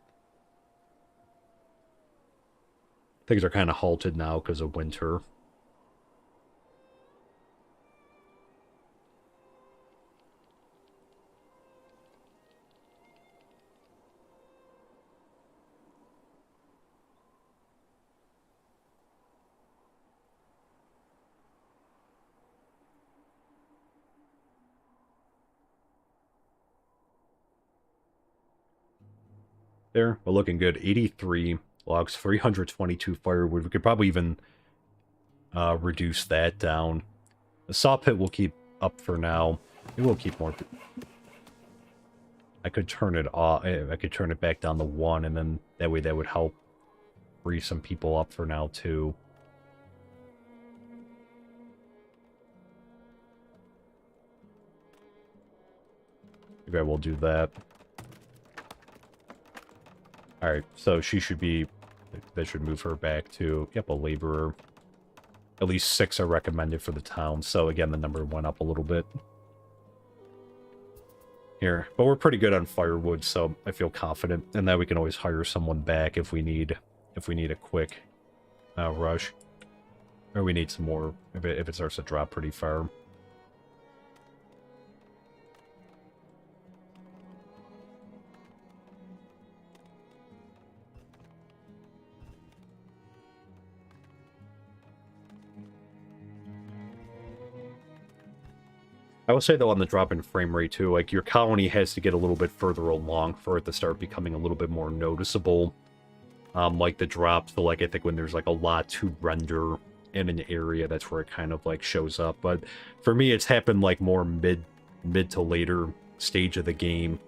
Things are kind of halted now because of winter. There, we're looking good. 83 logs, 322 firewood. We could probably even reduce that down. The saw pit will keep up for now. It will keep more. I could turn it off. I could turn it back down to 1, and then that way that would help free some people up for now too. Maybe I will do that. Alright, so she should be... That should move her back to... Yep, a laborer. At least 6 are recommended for the town, so again, the number went up a little bit. here. But we're pretty good on firewood, so I feel confident. And that we can always hire someone back if we need a quick rush. Or we need some more if it starts to drop pretty far. I will say, though, on the drop in frame rate, too, like, your colony has to get a little bit further along for it to start becoming a little bit more noticeable. Like the drop, so, like, I think when there's, like, a lot to render in an area, that's where it kind of, like, shows up. But for me, it's happened, like, more mid to later stage of the game,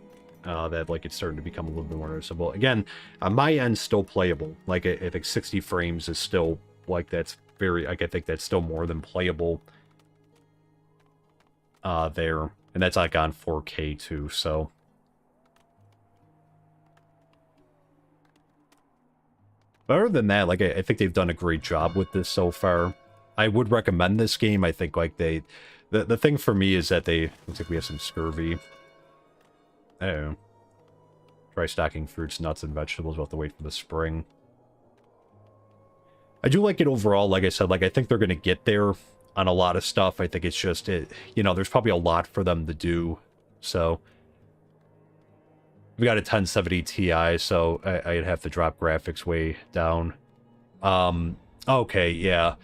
that, like, it's starting to become a little bit more noticeable. Again, on my end, still playable. Like, I think 60 frames is still, like, that's very, like, I think that's still more than playable. There, and that's like on 4K too, so but other than that, like, I think they've done a great job with this so far. I would recommend this game. I think, like, the thing for me is that looks like we have some scurvy. Oh, try stocking fruits, nuts, and vegetables. We'll have to wait for the spring. I do like it overall. Like I said, like, I think they're gonna get there on a lot of stuff. I think it's just, you know, there's probably a lot for them to do. So we got a 1070 Ti, so I'd have to drop graphics way down. Okay, yeah.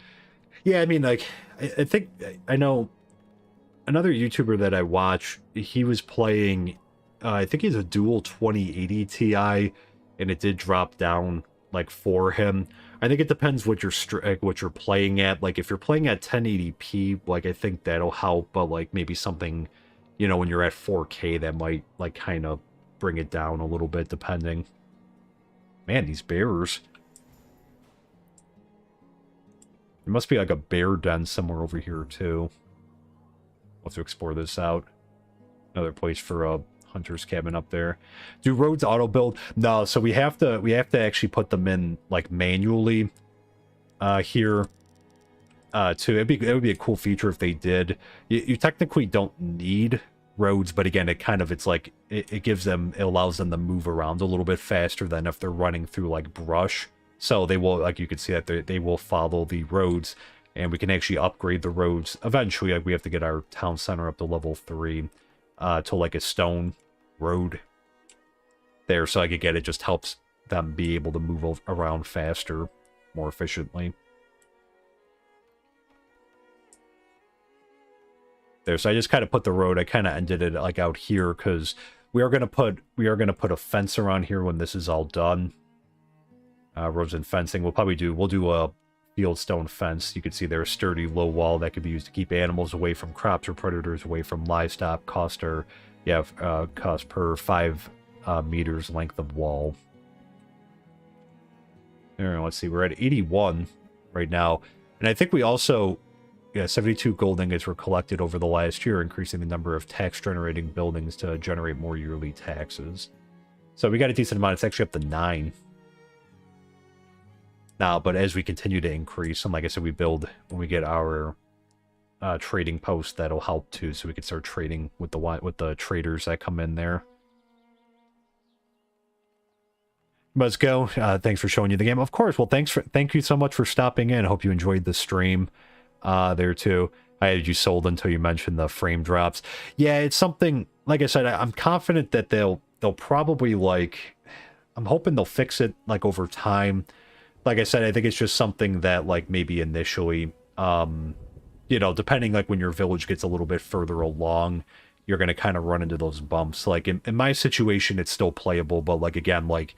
Yeah, I mean, like, I think, I know another YouTuber that I watch, he was playing, I think he's a dual 2080 Ti, and it did drop down, like, for him. I think it depends what you're playing at. Like, if you're playing at 1080p, like, I think that'll help. But, like, maybe something, you know, when you're at 4K, that might, like, kind of bring it down a little bit, depending. Man, these bears. There must be, like, a bear den somewhere over here, too. We'll have to explore this out. Another place for a hunter's cabin up there. Do roads auto build? No, so we have to actually put them in, like, manually here too. It would be a cool feature if they did. You technically don't need roads, but again, it's like it gives them, it allows them to move around a little bit faster than if they're running through, like, brush. So they will, like, you can see that they will follow the roads, and we can actually upgrade the roads eventually. Like, we have to get our town center up to level 3 to, like, a stone road there, so like, again, it just helps them be able to move around faster, more efficiently. There, so I just kind of put the road, I kind of ended it, like, out here, because we are gonna put a fence around here when this is all done. Roads and fencing, we'll do a fieldstone fence. You can see there's a sturdy low wall that could be used to keep animals away from crops or predators, away from livestock. Cost per 5 meters length of wall. There, let's see, we're at 81 right now, and I think we also, 72 gold ingots were collected over the last year, increasing the number of tax-generating buildings to generate more yearly taxes. So we got a decent amount. It's actually up to 9 now, but as we continue to increase, and like I said, when we get our trading post, that'll help too, so we can start trading with the traders that come in there. Let's go. Thanks for showing you the game. Of course. Well, thank you so much for stopping in. I hope you enjoyed the stream there too. I had you sold until you mentioned the frame drops. Yeah, it's something, like I said, I'm confident that they'll probably, like, I'm hoping they'll fix it, like, over time. Like I said, I think it's just something that, like, maybe initially, you know, depending, like, when your village gets a little bit further along, you're going to kind of run into those bumps. Like, in my situation, it's still playable, but, like, again, like,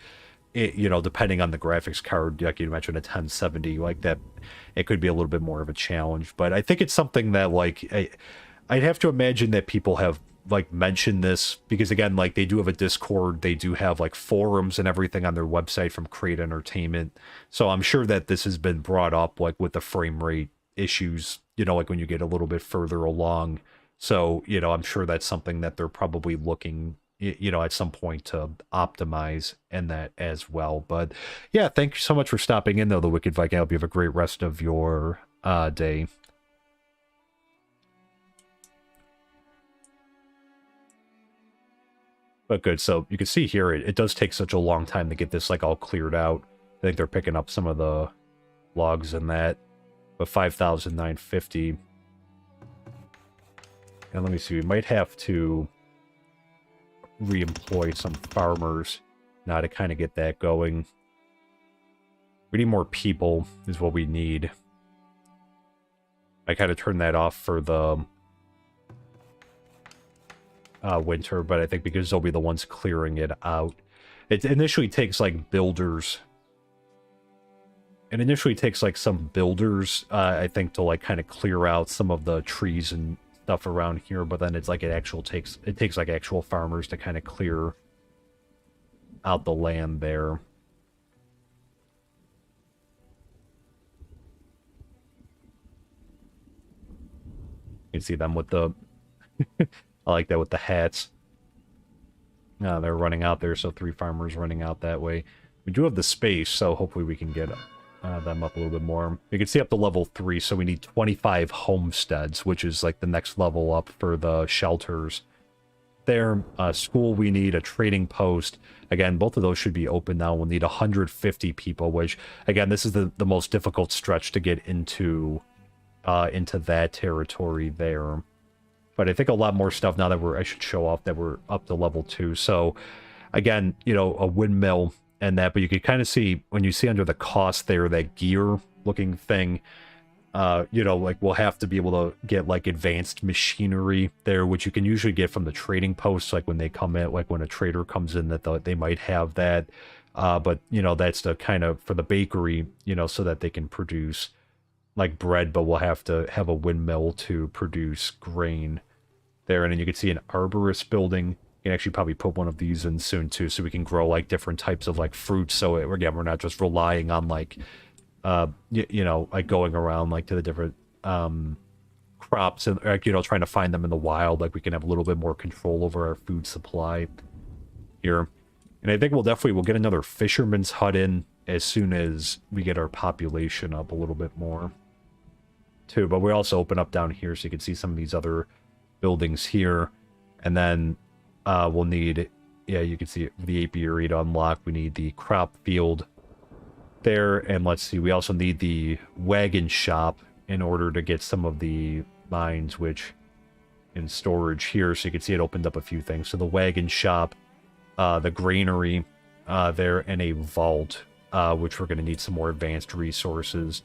you know, depending on the graphics card, like you mentioned, a 1070, like, that, it could be a little bit more of a challenge. But I think it's something that, like, I'd have to imagine that people have, like, mentioned this, because, again, like, they do have a Discord, they do have, like, forums and everything on their website from Create Entertainment. So I'm sure that this has been brought up, like, with the frame rate issues, you know, like, when you get a little bit further along. So, you know, I'm sure that's something that they're probably looking, you know, at some point to optimize in that as well. But yeah, thank you so much for stopping in, though, the Wicked Viking. I hope you have a great rest of your day. But good, so you can see here, it does take such a long time to get this, like, all cleared out. I think they're picking up some of the logs in that. But 5,950. And let me see, we might have to re-employ some farmers now to kind of get that going. We need more people, is what we need. I kind of turned that off for the winter, but I think because they'll be the ones clearing it out. It initially takes, like, builders. It initially takes, like, some builders, I think, to, like, kind of clear out some of the trees and stuff around here, but then it's like it takes like actual farmers to kind of clear out the land there. You can see them with the I like that with the hats. They're running out there, so 3 farmers running out that way. We do have the space, so hopefully we can get them up a little bit more. You can see up to level 3, so we need 25 homesteads, which is like the next level up for the shelters. There, school, we need a trading post. Again, both of those should be open now. We'll need 150 people, which, again, this is the most difficult stretch to get into that territory there. But I think a lot more stuff now that I should show off that we're up to level 2. So, again, you know, a windmill and that, but you can kind of see, when you see under the cost there, that gear looking thing, you know, like, we'll have to be able to get, like, advanced machinery there, which you can usually get from the trading posts, like when they come in, like when a trader comes in, that they might have that. But, you know, that's the kind of, for the bakery, you know, so that they can produce, like, bread, but we'll have to have a windmill to produce grain there. And then you can see an arborist building. You can actually probably put one of these in soon too, so we can grow, like, different types of, like, fruits. So again, we're not just relying on, like, you know, like, going around, like, to the different crops and, like, you know, trying to find them in the wild. Like, we can have a little bit more control over our food supply here. And I think we'll get another fisherman's hut in as soon as we get our population up a little bit more too. But we also open up down here so you can see some of these other buildings here. And then we'll need, yeah, you can see the apiary to unlock. We need the crop field there, and let's see, we also need the wagon shop in order to get some of the mines, which in storage here, so you can see it opened up a few things. So the wagon shop, the granary there, and a vault, which we're going to need some more advanced resources.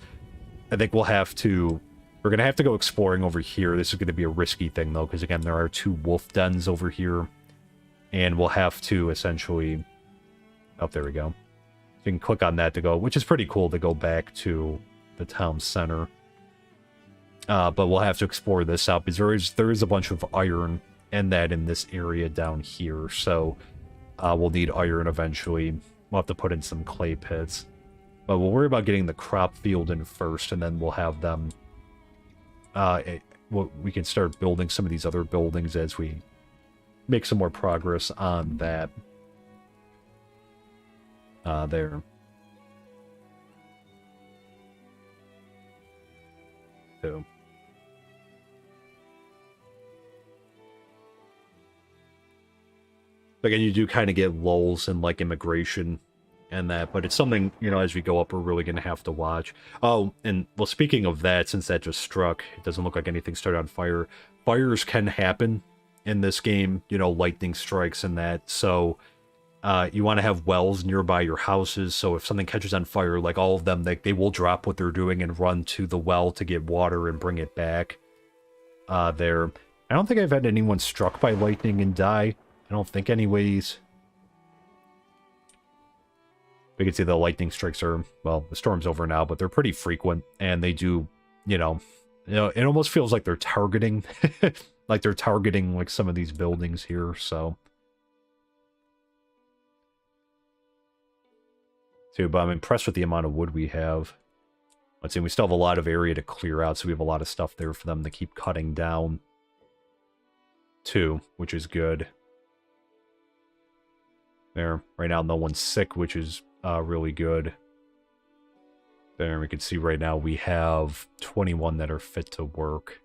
I think we're going to have to go exploring over here. This is going to be a risky thing, though, because, again, there are 2 wolf dens over here. And we'll have to essentially... Oh, there we go. You can click on that to go, which is pretty cool, to go back to the town center. But we'll have to explore this out, because there is a bunch of iron and that in this area down here. So we'll need iron eventually. We'll have to put in some clay pits. But we'll worry about getting the crop field in first, and then we'll have them... we can start building some of these other buildings as we make some more progress on that. There. So. Again, you do kind of get lulls in, like, immigration and that, but it's something, you know, as we go up, we're really going to have to watch. Oh, and, well, speaking of that, since that just struck, it doesn't look like anything started on fire. Fires can happen in this game, you know, lightning strikes and that, so you want to have wells nearby your houses, so if something catches on fire, like, all of them, they will drop what they're doing and run to the well to get water and bring it back there. I don't think I've had anyone struck by lightning and die. I don't think anyways. We can see the lightning strikes are, well, the storm's over now, but they're pretty frequent, and they do, you know, it almost feels like they're targeting, like they're targeting, like, some of these buildings here, so. Too, but I'm impressed with the amount of wood we have. Let's see, we still have a lot of area to clear out, so we have a lot of stuff there for them to keep cutting down, too, which is good. There, right now no one's sick, which is really good. There, we can see right now we have 21 that are fit to work.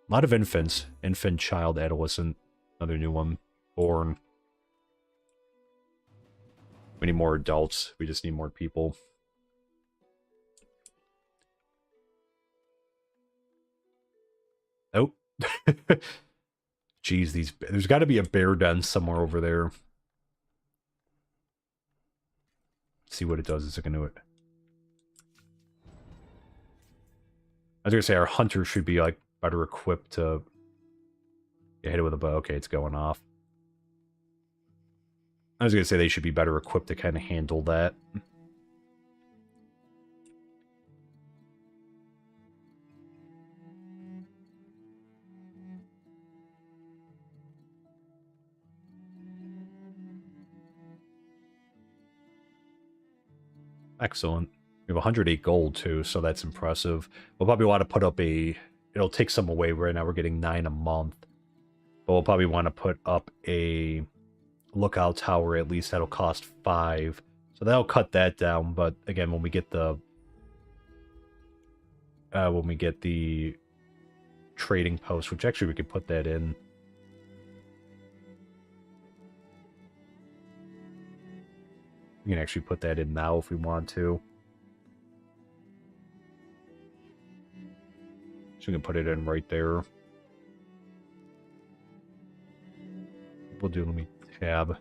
A lot of infants. Infant, child, adolescent. Another new one born. We need more adults. We just need more people. Oh. Jeez, there's got to be a bear den somewhere over there. Let's see what it does. Is it going to... I was going to say our hunter should be, like, better equipped to... hit it with a bow. Okay, it's going off. I was going to say they should be better equipped to kind of handle that. Excellent. We have 108 gold, too, so that's impressive. We'll probably want to put up a... It'll take some away. Right now we're getting 9 a month. But we'll probably want to put up a lookout tower at least. That'll cost 5. So that'll cut that down. But again, when we get the... trading post, which actually we could put that in. We can actually put that in now if we want to. So we can put it in right there. We'll do, let me tab.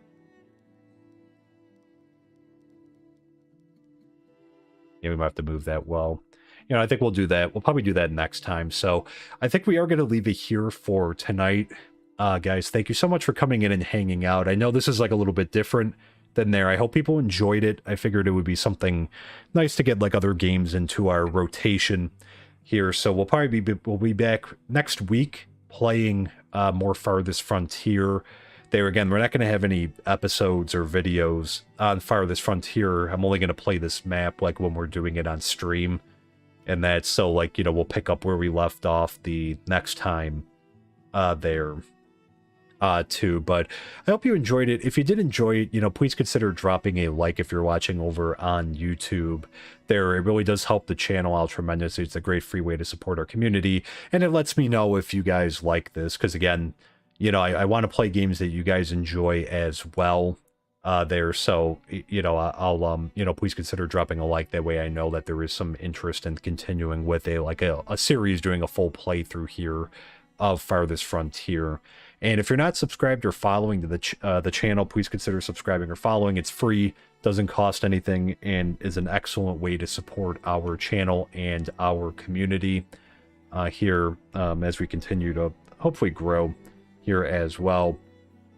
Yeah, we might have to move that. Well, you know, I think we'll do that. We'll probably do that next time. So I think we are going to leave it here for tonight. Guys, thank you so much for coming in and hanging out. I know this is like a little bit different than there. I hope people enjoyed it. I figured it would be something nice to get like other games into our rotation here. So we'll be back next week playing more Farthest Frontier. There again, we're not going to have any episodes or videos on Farthest Frontier. I'm only going to play this map like when we're doing it on stream. And that's so like, you know, we'll pick up where we left off the next time there. Too, but I hope you enjoyed it. If you did enjoy it, you know, please consider dropping a like if you're watching over on YouTube. There, it really does help the channel out tremendously. It's a great free way to support our community, and it lets me know if you guys like this, because again, you know, I want to play games that you guys enjoy as well. There, so you know, I'll you know, please consider dropping a like. That way I know that there is some interest in continuing with a series, doing a full playthrough here of Farthest Frontier. And if you're not subscribed or following to the channel, please consider subscribing or following. It's free, doesn't cost anything, and is an excellent way to support our channel and our community here as we continue to hopefully grow here as well.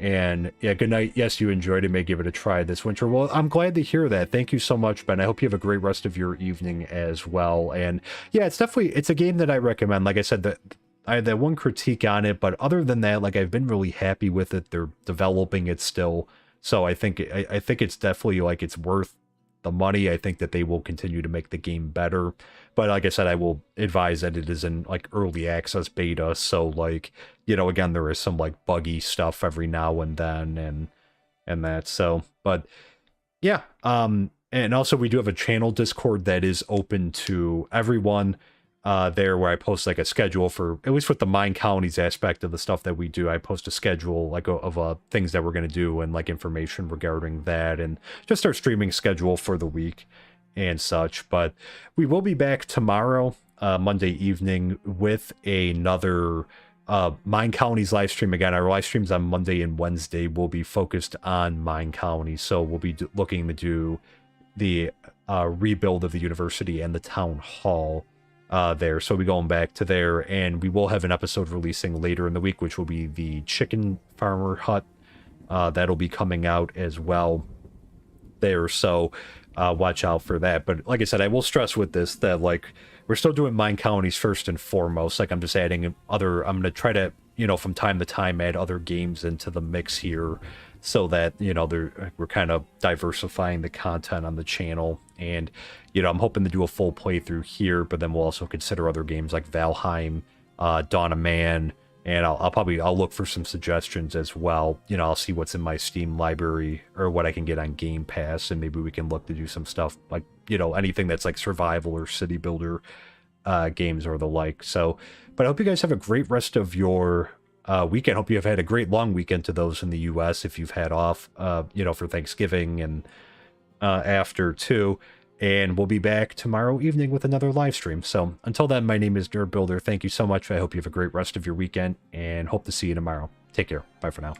And yeah, good night. Yes, you enjoyed it. May give it a try this winter. Well, I'm glad to hear that. Thank you so much, Ben. I hope you have a great rest of your evening as well. And yeah, it's a game that I recommend. Like I said, I had that one critique on it, but other than that, like, I've been really happy with it. They're developing it still, so I think it's definitely like it's worth the money. I think that they will continue to make the game better, but like I said, I will advise that it is in like early access beta, so like, you know, again, there is some like buggy stuff every now and then and that. So, but yeah, and also we do have a channel Discord that is open to everyone. There where I post like a schedule for, at least with the Minecolonies aspect of the stuff that we do, I post a schedule like of things that we're going to do and like information regarding that and just our streaming schedule for the week and such. But we will be back tomorrow, Monday evening, with another Minecolonies live stream. Again, our live streams on Monday and Wednesday will be focused on Minecolonies, so we'll be looking to do the rebuild of the university and the town hall there. So we'll be going back to there, and we will have an episode releasing later in the week, which will be the chicken farmer hut. That'll be coming out as well there, so watch out for that. But like I said, I will stress with this that like we're still doing Minecolonies first and foremost. Like I'm just adding I'm going to try to, you know, from time to time add other games into the mix here, so that, you know, we're kind of diversifying the content on the channel. And, you know, I'm hoping to do a full playthrough here, but then we'll also consider other games like Valheim, Dawn of Man, and I'll look for some suggestions as well. You know, I'll see what's in my Steam library or what I can get on Game Pass, and maybe we can look to do some stuff like, you know, anything that's like survival or city builder games or the like. So, but I hope you guys have a great rest of your weekend. Hope you have had a great long weekend to those in the US if you've had off, you know, for Thanksgiving and after 2, and we'll be back tomorrow evening with another live stream. So until then, my name is Nerd Builder. Thank you so much. I hope you have a great rest of your weekend, and hope to see you tomorrow. Take care. Bye for now.